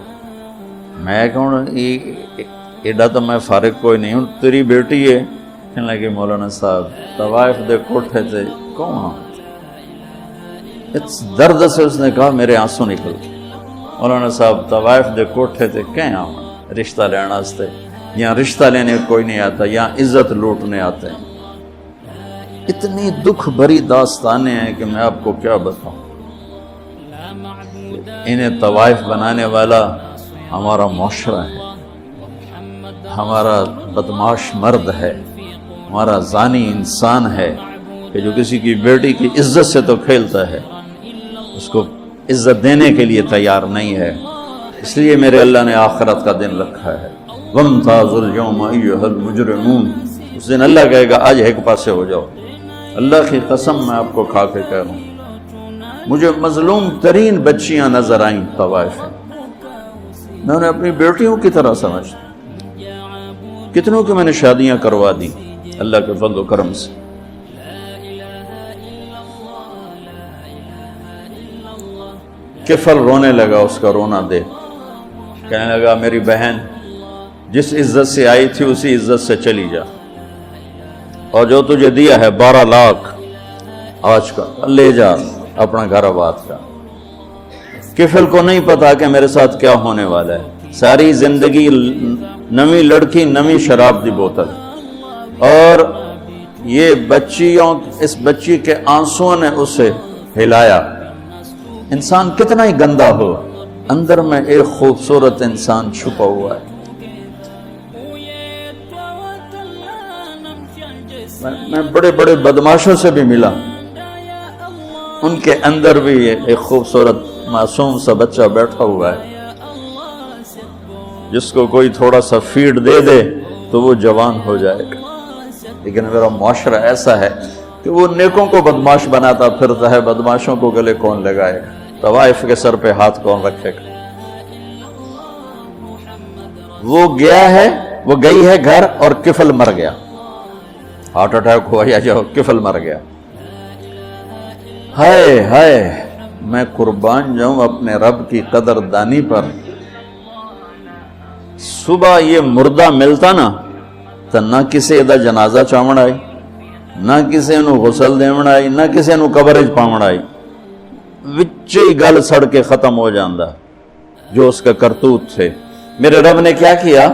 میں کہوں ایڈا تو میں فارغ کوئی نہیں ہوں، تیری بیٹی ہے۔ کہنے لگے مولانا صاحب طوائف دے کوٹھے تھے کون؟ اس درد سے اس نے کہا میرے آنسو نکل۔ مولانا صاحب طوائف دے کوٹھے تھے کہیں آؤں رشتہ لینا واسطے، یہاں رشتہ لینے کوئی نہیں آتا، یہاں عزت لوٹنے آتے ہیں۔ اتنی دکھ بھری داستانیں ہیں کہ میں آپ کو کیا بتاؤں۔ انہیں طوائف بنانے والا ہمارا معاشرہ ہے، ہمارا بدماش مرد ہے، ہمارا زانی انسان ہے کہ جو کسی کی بیٹی کی عزت سے تو کھیلتا ہے، اس کو عزت دینے کے لیے تیار نہیں ہے۔ اس لیے میرے اللہ نے آخرت کا دن رکھا ہے، وَامْتَازُوا الْيَوْمَ أَيُّهَا الْمُجْرِمُونَ۔ اس دن اللہ کہے گا آج ایک پاسے ہو جاؤ۔ اللہ کی قسم میں آپ کو کھا کے کہہ رہا ہوں، مجھے مظلوم ترین بچیاں نظر آئیں طوائف میں، میں انہیں اپنی بیٹیوں کی طرح سمجھتا، کتنوں کی میں نے شادیاں کروا دی اللہ کے فضل و کرم سے۔ کفل رونے لگا، اس کا رونا دیکھ کہنے لگا میری بہن جس عزت سے آئی تھی اسی عزت سے چلی جا، اور جو تجھے دیا ہے 12 لاکھ آج کا لے جا اپنا گھر آباد کا۔ کفل کو نہیں پتا کہ میرے ساتھ کیا ہونے والا ہے، ساری زندگی نویں لڑکی نویں شراب دی بوتل، اور یہ اس بچی کے آنسوؤں نے اسے ہلایا۔ انسان کتنا ہی گندا ہو، اندر میں ایک خوبصورت انسان چھپا ہوا ہے۔ میں بڑے بڑے بدماشوں سے بھی ملا، ان کے اندر بھی ایک خوبصورت معصوم سا بچہ بیٹھا ہوا ہے، جس کو کوئی تھوڑا سا فیڈ دے دے تو وہ جوان ہو جائے گا۔ لیکن میرا معاشرہ ایسا ہے کہ وہ نیکوں کو بدماش بناتا پھرتا ہے، بدماشوں کو گلے کون لگائے گا، طوائف کے سر پہ ہاتھ کون رکھے گا۔ وہ گئی ہے گھر اور کفل مر گیا، ہارٹ اٹیک ہوا یا جو کفل مر گیا۔ ہائے ہائے میں قربان جاؤں اپنے رب کی قدردانی پر۔ صبح یہ مردہ ملتا نا تو نہ کسی دا جنازہ چاون آئی، نہ کسی نو غسل دیون آئی، نہ کسی نو قبرج پاون آئی، وچے ہی گل سڑ کے ختم ہو جاندہ جو اس کا کرتوت تھے۔ میرے رب نے کیا کیا،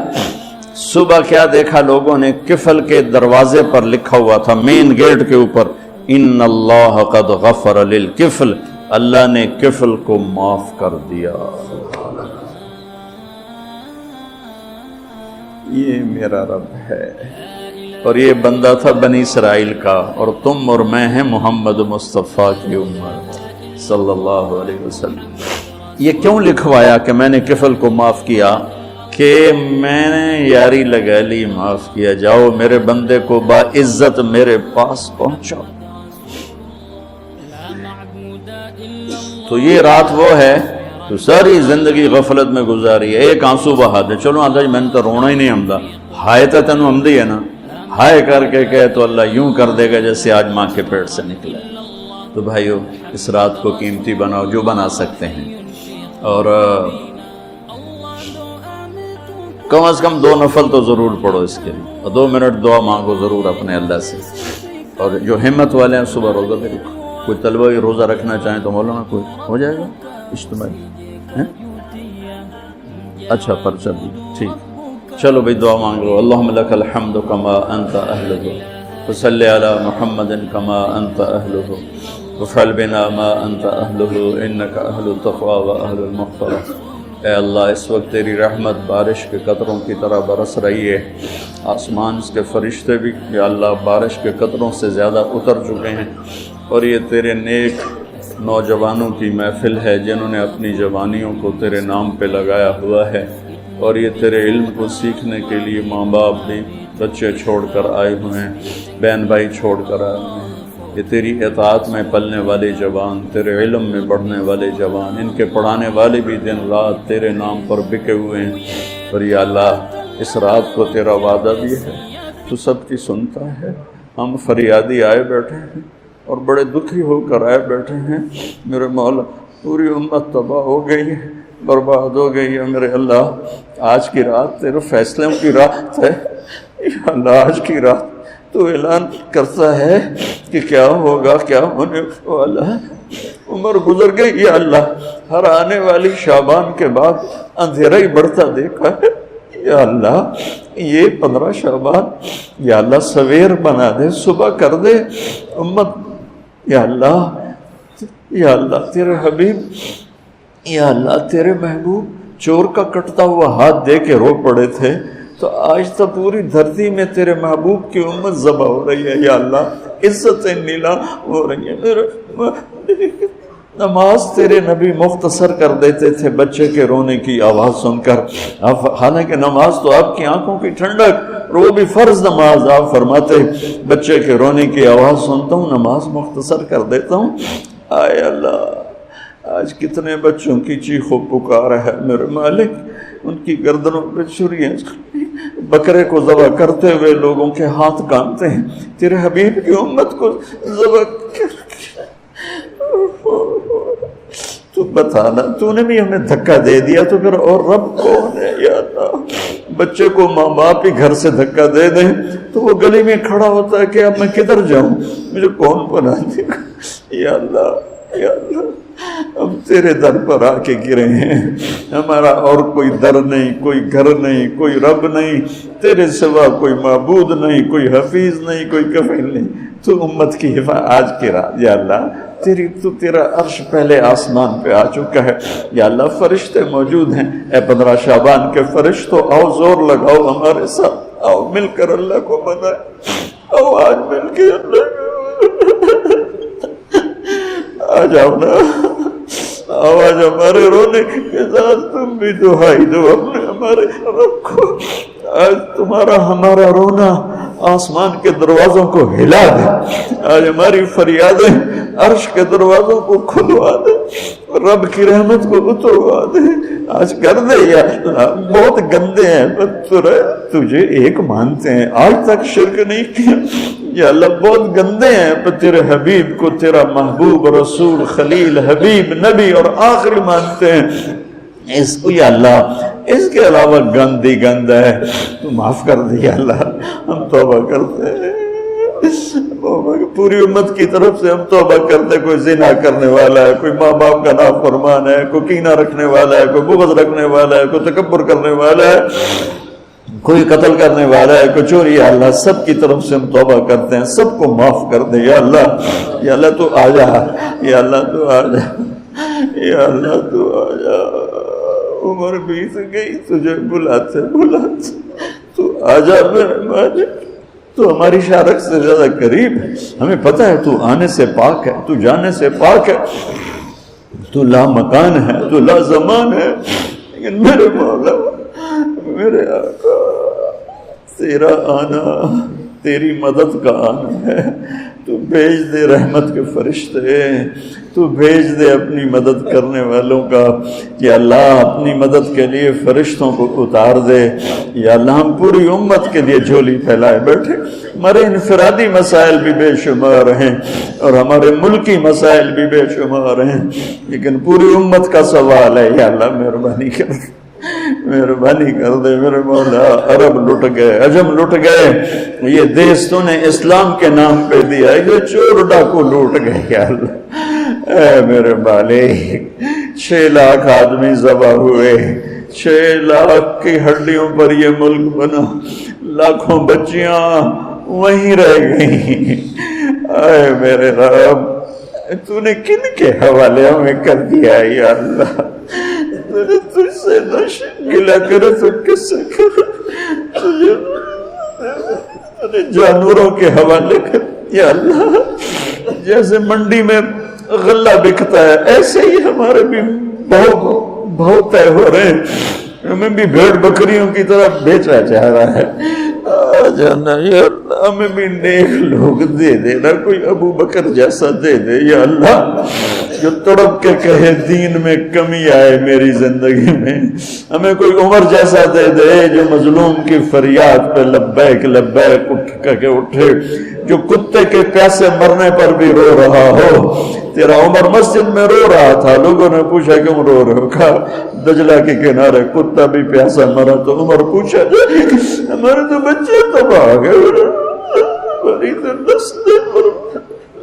صبح کیا دیکھا لوگوں نے، کفل کے دروازے پر لکھا ہوا تھا، مین گیٹ کے اوپر، ان اللہ قد غفر للکفل، اللہ نے کفل کو معاف کر دیا۔ یہ میرا رب ہے، اور یہ بندہ تھا بنی اسرائیل کا، اور تم اور میں ہیں محمد مصطفیٰ کی امت صلی اللہ علیہ وسلم۔ یہ کیوں لکھوایا کہ میں نے کفل کو معاف کیا؟ کہ میں نے یاری لگا لی، معاف کیا، جاؤ میرے بندے کو باعزت میرے پاس پہنچاؤ۔ تو یہ رات وہ ہے تو ساری زندگی غفلت میں گزاری ہے، ایک آنسو بہا دے، چلو آدھا میں نے تو رونا ہی نہیں آمدہ، ہائے تو تینوں آمدی ہے نا، ہائے کر کے کہے تو اللہ یوں کر دے گا جیسے آج ماں کے پیٹ سے نکلے۔ تو بھائیو اس رات کو قیمتی بناؤ جو بنا سکتے ہیں، اور کم از کم 2 نفل تو ضرور پڑھو اس کے لیے، اور 2 منٹ دعا مانگو ضرور اپنے اللہ سے۔ اور جو ہمت والے ہیں صبح روزہ بھی رکھو، کوئی طلبہ روزہ رکھنا چاہیں تو مولانا کوئی ہو جائے گا اجتماعی، اچھا پرچہ بھی ٹھیک، چلو بھائی دعا مانگ لو۔ اللہم لک الحمد کما انت اہلہ، وصلی علی محمد کما انت اہلہ، وفعل بنا ما انت اہلہ، انک اہل التقوی و اہل المغفرہ۔ اے اللہ اس وقت تیری رحمت بارش کے قطروں کی طرح برس رہی ہے، آسمان کے فرشتے بھی یا اللہ بارش کے قطروں سے زیادہ اتر چکے ہیں، اور یہ تیرے نیک نوجوانوں کی محفل ہے جنہوں نے اپنی جوانیوں کو تیرے نام پہ لگایا ہوا ہے، اور یہ تیرے علم کو سیکھنے کے لیے ماں باپ بھی بچے چھوڑ کر آئے ہوئے ہیں، بہن بھائی چھوڑ کر آئے ہوئے ہیں۔ یہ تیری اطاعت میں پلنے والے جوان، تیرے علم میں بڑھنے والے جوان، ان کے پڑھانے والے بھی دن رات تیرے نام پر بکے ہوئے ہیں، اور یا اللہ اس رات کو تیرا وعدہ بھی ہے، تو سب کی سنتا ہے۔ ہم فریادی آئے بیٹھے ہیں اور بڑے دکھی ہو کر آئے بیٹھے ہیں، میرے مولا پوری امت تباہ ہو گئی ہے، برباد ہو گئی ہے میرے اللہ۔ آج کی رات تیرے فیصلوں کی رات ہے یا اللہ، آج کی رات تو اعلان کرتا ہے کہ کیا ہوگا، کیا ہونے والا ہے۔ عمر گزر گئی یا اللہ، ہر آنے والی شعبان کے بعد اندھیرا ہی بڑھتا دیکھا ہے یا اللہ۔ یہ 15 شعبان یا اللہ سویر بنا دے، صبح کر دے امت یا اللہ۔ یا اللہ تیرے حبیب، یا اللہ تیرے محبوب چور کا کٹتا ہوا ہاتھ دے کے رو پڑے تھے، تو آج تو پوری دھرتی میں تیرے محبوب کی امت ذبح ہو رہی ہے یا اللہ، عزتیں نیلام ہو رہی ہیں۔ میرے نماز تیرے نبی مختصر کر دیتے تھے بچے کے رونے کی آواز سن کر، حالانکہ نماز تو آپ کی آنکھوں کی ٹھنڈک، وہ بھی فرض نماز آپ فرماتے بچے کے رونے کی آواز سنتا ہوں نماز مختصر کر دیتا ہوں۔ آئے اللہ، آج کتنے بچوں کی چیخ و پکار ہے میرے مالک، ان کی گردنوں پہ چھریاں، بکرے کو ذبح کرتے ہوئے لوگوں کے ہاتھ کانپتے ہیں، تیرے حبیب کی امت کو ذبح کر کے تو بتانا، تو نے بھی ہمیں دھکا دے دیا تو پھر اور رب کون ہے یا اللہ؟ بچے کو ماں باپ ہی گھر سے دھکا دے دیں تو وہ گلی میں کھڑا ہوتا ہے کہ اب میں کدھر جاؤں، مجھے کون بنا دے گا یا اللہ۔ یا اللہ ہم تیرے در پر آ کے گرے ہیں، ہمارا اور کوئی در نہیں، کوئی گھر نہیں، کوئی رب نہیں، تیرے سوا کوئی معبود نہیں، کوئی حفیظ نہیں، کوئی کفیل نہیں۔ تو امت کی حفاظت آج کی رات یا اللہ تیرا عرش پہلے آسمان پہ آ چکا ہے یا اللہ، فرشتے موجود ہیں، اے 15 شعبان کے فرشتوں آؤ زور لگاؤ ہمارے ساتھ، آؤ مل کر اللہ کو منائیں، آؤ آج مل کے اللہ آ جاؤ نا، آواز ہمارے رونے کے ساتھ تم بھی دہائی دو اپنے ہمارے رب کو۔ آج تمہارا ہمارا رونا آسمان کے دروازوں کو ہلا دے، آج ہماری فریادیں عرش کے دروازوں کو کھلوا دے، رب کی رحمت کو اتروا دے، آج کر دے یا اللہ۔ بہت گندے ہیں، تجھے ایک مانتے ہیں، آج تک شرک نہیں کیا یا اللہ، بہت گندے ہیں پر تیرے حبیب کو تیرا محبوب رسول خلیل حبیب نبی اور آخری مانتے ہیں، اس کو یا اللہ اس کے علاوہ گند ہی گند ہے، تو معاف کر دے یا اللہ۔ ہم توبہ کرتے ہیں، پوری امت کی طرف سے ہم توبہ کرتے ہیں، کوئی زنا کرنے والا ہے، کوئی ماں باپ کا نافرمان ہے، کوئی کینہ رکھنے والا ہے، کوئی بغض رکھنے والا ہے، کوئی تکبر کرنے والا ہے، کوئی قتل کرنے والا ہے، کوئی چوری، یا اللہ سب کی طرف سے ہم توبہ کرتے ہیں، سب کو معاف کر دے یا اللہ۔ یا اللہ تو آ جا، یا اللہ تو آ جا، یا اللہ تو آ جا۔ عمر بیت گئی، تجھے بلاتے بلاتے تو آ جا میرے مالک، تو ہماری شارک سے زیادہ قریب ہے، ہمیں پتہ ہے تو آنے سے پاک ہے، تو جانے سے پاک ہے، تو لا مکان ہے، تو لا زمان ہے، لیکن میرے مولا میرے آقا تیرا آنا تیری مدد کا آنا ہے، تو بھیج دے رحمت کے فرشتے، تو بھیج دے اپنی مدد کرنے والوں کا، یا اللہ اپنی مدد کے لیے فرشتوں کو اتار دے یا اللہ۔ ہم پوری امت کے لیے جھولی پھیلائے بیٹھے، ہمارے انفرادی مسائل بھی بے شمار ہیں اور ہمارے ملکی مسائل بھی بے شمار ہیں، لیکن پوری امت کا سوال ہے یا اللہ مہربانی کر دے، مہربانی کر دے میرے مولا۔ عرب لٹ گئے، عجم لٹ گئے، یہ دیس تو نے اسلام کے نام پہ دیا ہے، یہ چور ڈاکو لوٹ گئے یا اللہ۔ اے میرے مالک 6 لاکھ آدمی ذبح ہوئے، 6 لاکھ کی ہڈیوں پر یہ ملک بنا، لاکھوں بچیاں وہیں رہ گئیں۔ اے میرے رب تو نے کن کے حوالے ہمیں کر دیا ہے یا اللہ؟ تجھ سے نہ گلا کرے تو کس سے کرے؟ تجھے جانوروں کے حوالے کر یا اللہ۔ جیسے منڈی میں غلہ بکتا ہے ایسے ہی ہمارے بھی بہت طے ہو رہے ہیں، ہمیں بھی بھیڑ بکریوں کی طرح بیچا جا رہا ہے۔ جانا یا اللہ، ہمیں بھی نیک لوگ دے دینا، کوئی ابو بکر جیسا دے دے یا اللہ، جو تڑپ کے کہے دین میں کمی آئے میری زندگی میں. ہمیں کوئی عمر جیسا دے دے جو مظلوم کی فریاد پہ لبیک لبیک اٹھ کے اٹھے، جو کتے کے پیاسے مرنے پر بھی رو رہا ہو. تیرا عمر مسجد میں رو رہا تھا، لوگوں نے پوچھا کیوں رو رہے ہو؟ کہا دجلہ کے کنارے کتا بھی پیاسا مرا تو عمر پوچھا ہمارے تو بچے تباہ گئے، ہماری تو نسلیں،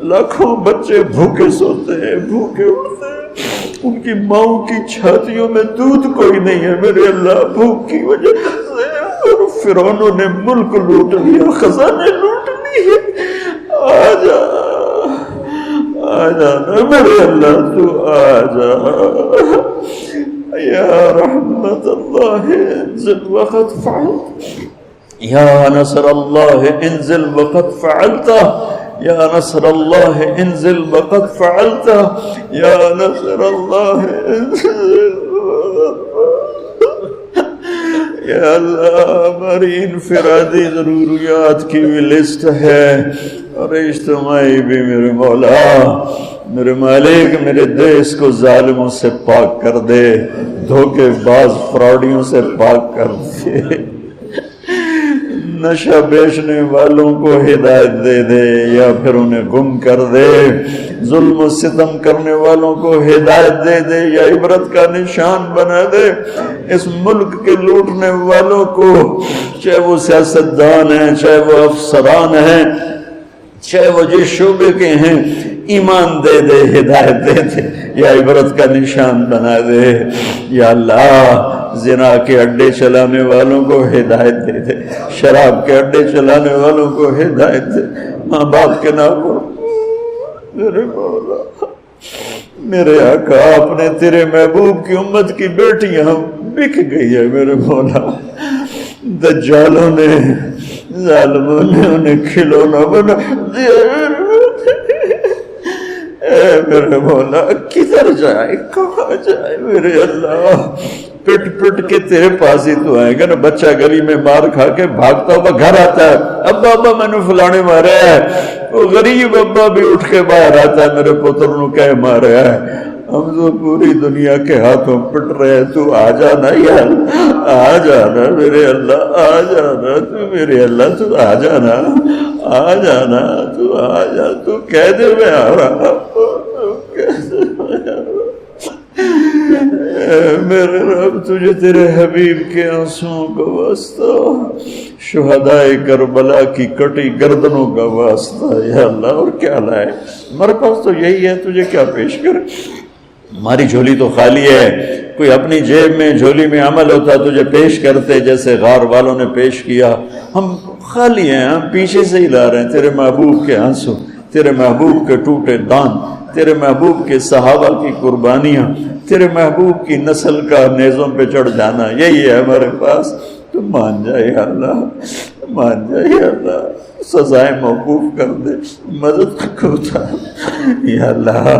لاکھوں بچے بھوکے سوتے ہیں، بھوکے اٹھتے ہیں، ان کی ماؤں کی چھاتیوں میں دودھ کوئی نہیں ہے میرے اللہ، بھوک کی وجہ سے. اور فرعونوں نے ملک لوٹ لیا، خزانے لوٹ لیے. آجا آجا میرے اللہ، تو آجا یا رحمت اللہ انزل وقت فعلت، یا نصر اللہ انزل وقت فعلت، یا نصر اللہ انزل وقت فعلت، یا نصر اللہ انزل. یا اللہ ہماری انفرادی ضروریات کی بھی لسٹ ہے اور اجتماعی بھی. میرے مولا، میرے مالک، میرے دیس کو ظالموں سے پاک کر دے، دھوکے باز فراڈیوں سے پاک کر دے، نشہ بیچنے والوں کو ہدایت دے دے یا پھر انہیں گم کر دے، ظلم و ستم کرنے والوں کو ہدایت دے دے یا عبرت کا نشان بنا دے. اس ملک کے لوٹنے والوں کو، چاہے وہ سیاستدان ہیں، چاہے وہ افسران ہیں، چاہے وہ جس شعبے کے ہیں، ایمان دے دے، ہدایت دے دے یا عبرت کا نشان بنا دے. یا اللہ زنا کے اڈے چلانے والوں کو ہدایت دے دے، شراب کے اڈے چلانے والوں کو ہدایت دے، ماں باپ کے نام میرے مولا، میرے آقا، آپ نے تیرے محبوب کی امت کی بیٹیاں بک گئی ہے میرے مولا. دجالوں نے، ظالموں نے انہیں کھلونا بنا دیا. اے میرے مولا، کدھر جائے، کہاں جائے میرے اللہ؟ پٹ پٹ کے تیرے پاس ہی تو آئے گا نا. بچہ گلی میں مار کھا کے بھاگتا ہوا گھر آتا ہے، ابا ابا میں نے فلانے مارا ہے. وہ غریب ابا بھی اٹھ کے باہر آتا ہے، میرے پتر نو کہہ مارا ہے. ہم تو پوری دنیا کے ہاتھوں پٹ رہے ہیں، تو آ جانا یار، آ جانا میرے اللہ، آ جانا تو میرے اللہ، تو آ جانا، آ جانا، تو آ جا، تو کہہ دے میں آ رہا، میرے رب تجھے تیرے حبیب کے آنسوں کا واسطہ، شہدائے کربلا کی کٹی گردنوں کا واسطہ یا اللہ. اور کیا لائے؟ ہمارے پاس تو یہی ہے، تجھے کیا پیش کرے؟ ہماری جھولی تو خالی ہے. کوئی اپنی جیب میں جھولی میں عمل ہوتا تجھے پیش کرتے، جیسے غار والوں نے پیش کیا. ہم خالی ہیں، ہم پیچھے سے ہی لا رہے ہیں تیرے محبوب کے آنسو، تیرے محبوب کے ٹوٹے دان، تیرے محبوب کے صحابہ کی قربانیاں، تیرے محبوب کی نسل کا نیزوں پہ چڑھ جانا، یہی ہے ہمارے پاس. تو مان جائے یا اللہ، مان جائے یا اللہ، سزائیں موقوف کر دے، مدد کو اتار یا اللہ.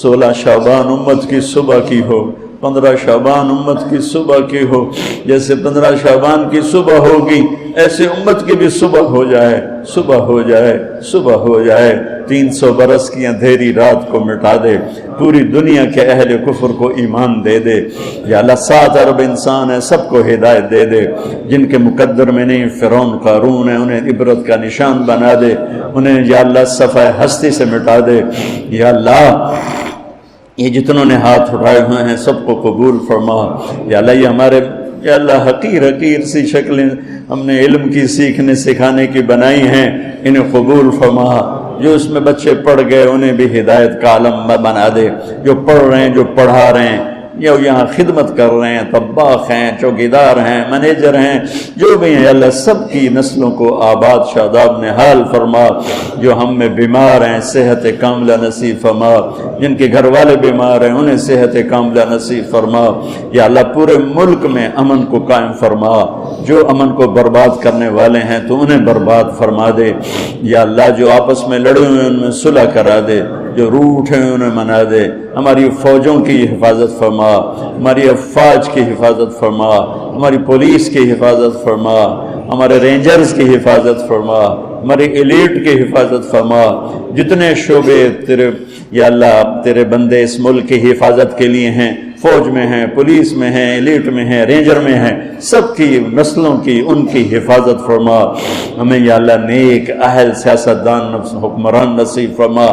16 شعبان امت کی صبح کی ہو، 15 شعبان امت کی صبح کی ہو. جیسے 15 شعبان کی صبح ہوگی ایسے امت کی بھی صبح ہو جائے، صبح ہو جائے، صبح ہو جائے. 300 برس کی اندھیری رات کو مٹا دے، پوری دنیا کے اہل کفر کو ایمان دے دے یا اللہ. 7 ارب انسان ہیں، سب کو ہدایت دے دے. جن کے مقدر میں نہیں فرعون قارون ہے، انہیں عبرت کا نشان بنا دے، انہیں یا اللہ صفحہ ہستی سے مٹا دے یا اللہ. یہ جتنوں نے ہاتھ اٹھائے ہوئے ہیں سب کو قبول فرما یا اللہ. یہ ہمارے یا اللہ حقیر سی شکلیں ہم نے علم کی سیکھنے سکھانے کی بنائی ہیں، انہیں قبول فرما. جو اس میں بچے پڑھ گئے انہیں بھی ہدایت کا عالم بنا دے. جو پڑھ رہے ہیں، جو پڑھا رہے ہیں، یا یہاں خدمت کر رہے ہیں، طباخ ہیں، چوکیدار ہیں، مینیجر ہیں، جو بھی ہیں اللہ سب کی نسلوں کو آباد شاداب نحال فرما. جو ہم میں بیمار ہیں صحت کاملہ نصیب فرما، جن کے گھر والے بیمار ہیں انہیں صحت کاملہ نصیب فرما یا اللہ. پورے ملک میں امن کو قائم فرما. جو امن کو برباد کرنے والے ہیں تو انہیں برباد فرما دے یا اللہ. جو آپس میں لڑے ہوئے ان میں صلح کرا دے، جو روٹھ ہیں انہیں منا دے. ہماری فوجوں کی حفاظت فرما، ہماری افواج کی حفاظت فرما، ہماری پولیس کی حفاظت فرما، ہمارے رینجرز کی حفاظت فرما، ہماری ایلیٹ کی حفاظت فرما، جتنے شعبے تیرے یا اللہ تیرے بندے اس ملک کی حفاظت کے لیے ہیں، فوج میں ہیں، پولیس میں ہیں، ایلیٹ میں ہیں، رینجر میں ہیں، سب کی نسلوں کی ان کی حفاظت فرما، ہمیں یا اللہ نیک اہل سیاستدان حکمران نصیب فرما،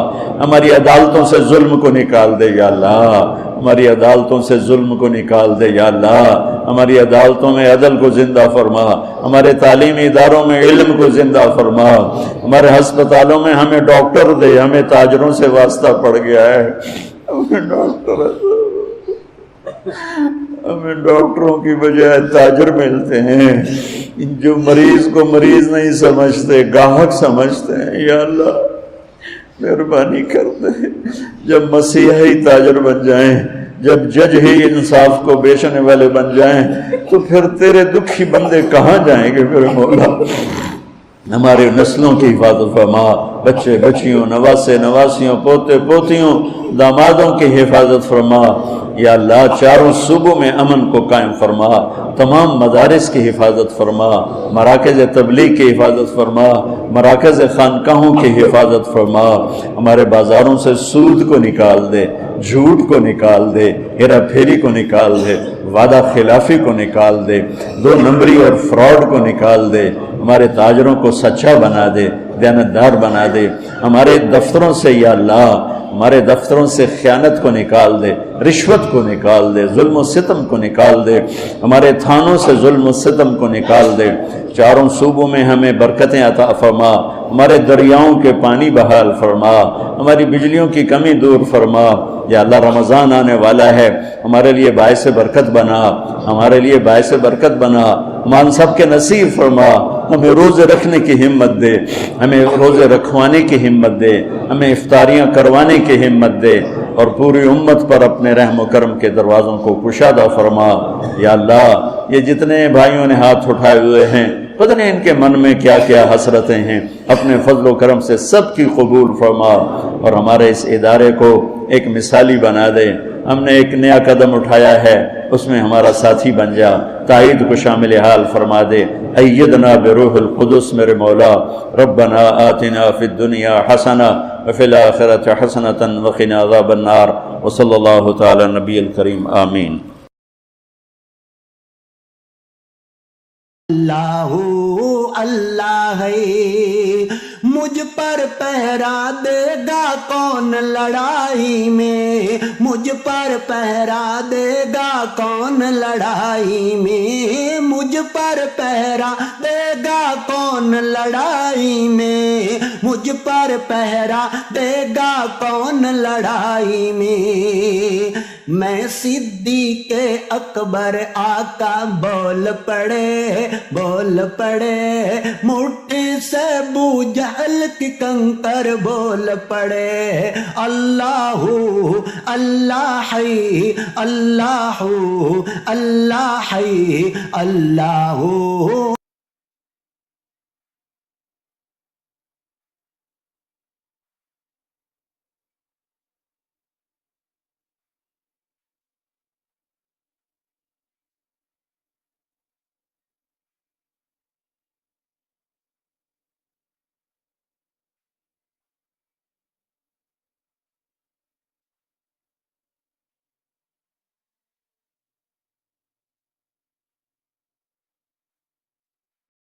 ہماری عدالتوں سے ظلم کو نکال دے یا اللہ، ہماری عدالتوں سے ظلم کو نکال دے یا اللہ، ہماری عدالتوں میں عدل کو زندہ فرما، ہمارے تعلیمی اداروں میں علم کو زندہ فرما، ہمارے ہسپتالوں میں ہمیں ڈاکٹر دے، ہمیں تاجروں سے واسطہ پڑ گیا ہے، ہمیں ڈاکٹروں کی بجائے تاجر ملتے ہیں جو مریض کو مریض نہیں سمجھتے، گاہک سمجھتے ہیں، یا اللہ مہربانی کر دے، جب مسیحی تاجر بن جائیں، جب جج ہی انصاف کو بیچنے والے بن جائیں تو پھر تیرے دکھی بندے کہاں جائیں گے میرے مولا؟ ہمارے نسلوں کی حفاظت فرما، بچے بچیوں، نواسے نواسیوں، پوتے پوتیوں، دامادوں کی حفاظت فرما، یا اللہ چاروں صوبوں میں امن کو قائم فرما، تمام مدارس کی حفاظت فرما، مراکز تبلیغ کی حفاظت فرما، مراکز خانقاہوں کی حفاظت فرما، ہمارے بازاروں سے سود کو نکال دے، جھوٹ کو نکال دے، ہیرا پھیری کو نکال دے، وعدہ خلافی کو نکال دے، دو نمبری اور فراڈ کو نکال دے، ہمارے تاجروں کو سچا بنا دے، دیانتدار بنا دے، ہمارے دفتروں سے یا اللہ ہمارے دفتروں سے خیانت کو نکال دے، رشوت کو نکال دے، ظلم و ستم کو نکال دے، ہمارے تھانوں سے ظلم و ستم کو نکال دے، چاروں صوبوں میں ہمیں برکتیں عطا فرما، ہمارے دریاؤں کے پانی بحال فرما، ہماری بجلیوں کی کمی دور فرما، یا اللہ رمضان آنے والا ہے، ہمارے لیے باعث برکت بنا، ہمارے لیے باعث برکت بنا، ہم سب کے نصیب فرما، ہمیں روزے رکھنے کی ہمت دے، ہمیں روزے رکھوانے کی ہمت دے، ہمیں افطاریاں کروانے کی ہمت دے، اور پوری امت پر اپنے رحم و کرم کے دروازوں کو کشادہ فرما، یا اللہ یہ جتنے بھائیوں نے ہاتھ اٹھائے ہوئے ہیں پتہ نہیں ان کے من میں کیا کیا حسرتیں ہیں، اپنے فضل و کرم سے سب کی قبول فرما، اور ہمارے اس ادارے کو ایک مثالی بنا دے، ہم نے ایک نیا قدم اٹھایا ہے اس میں ہمارا ساتھی بن جا، تائید کو شامل حال فرما دے، ایدنا بروح القدس میرے مولا، ربنا آتنا فی الدنیا حسنہ وفی الآخرۃ حسنۃ وقنا عذاب النار، وصلی اللہ تعالی نبی الکریم، آمین۔ اللہ اللہ ہے، مجھ پر پہرا دے گا کون لڑائی میں، مجھ پر پہرا دے گا کون لڑائی میں، مجھ پر پہرا دے گا کون لڑائی میں، مجھ پر پہرا دے گا کون لڑائی میں، میں صدیق اکبر آقا بول پڑے بول پڑے، مٹھی سے ابو جہل کی کنکر بول پڑے، اللہ اللہ ہے اللہ اللہ ہے اللہ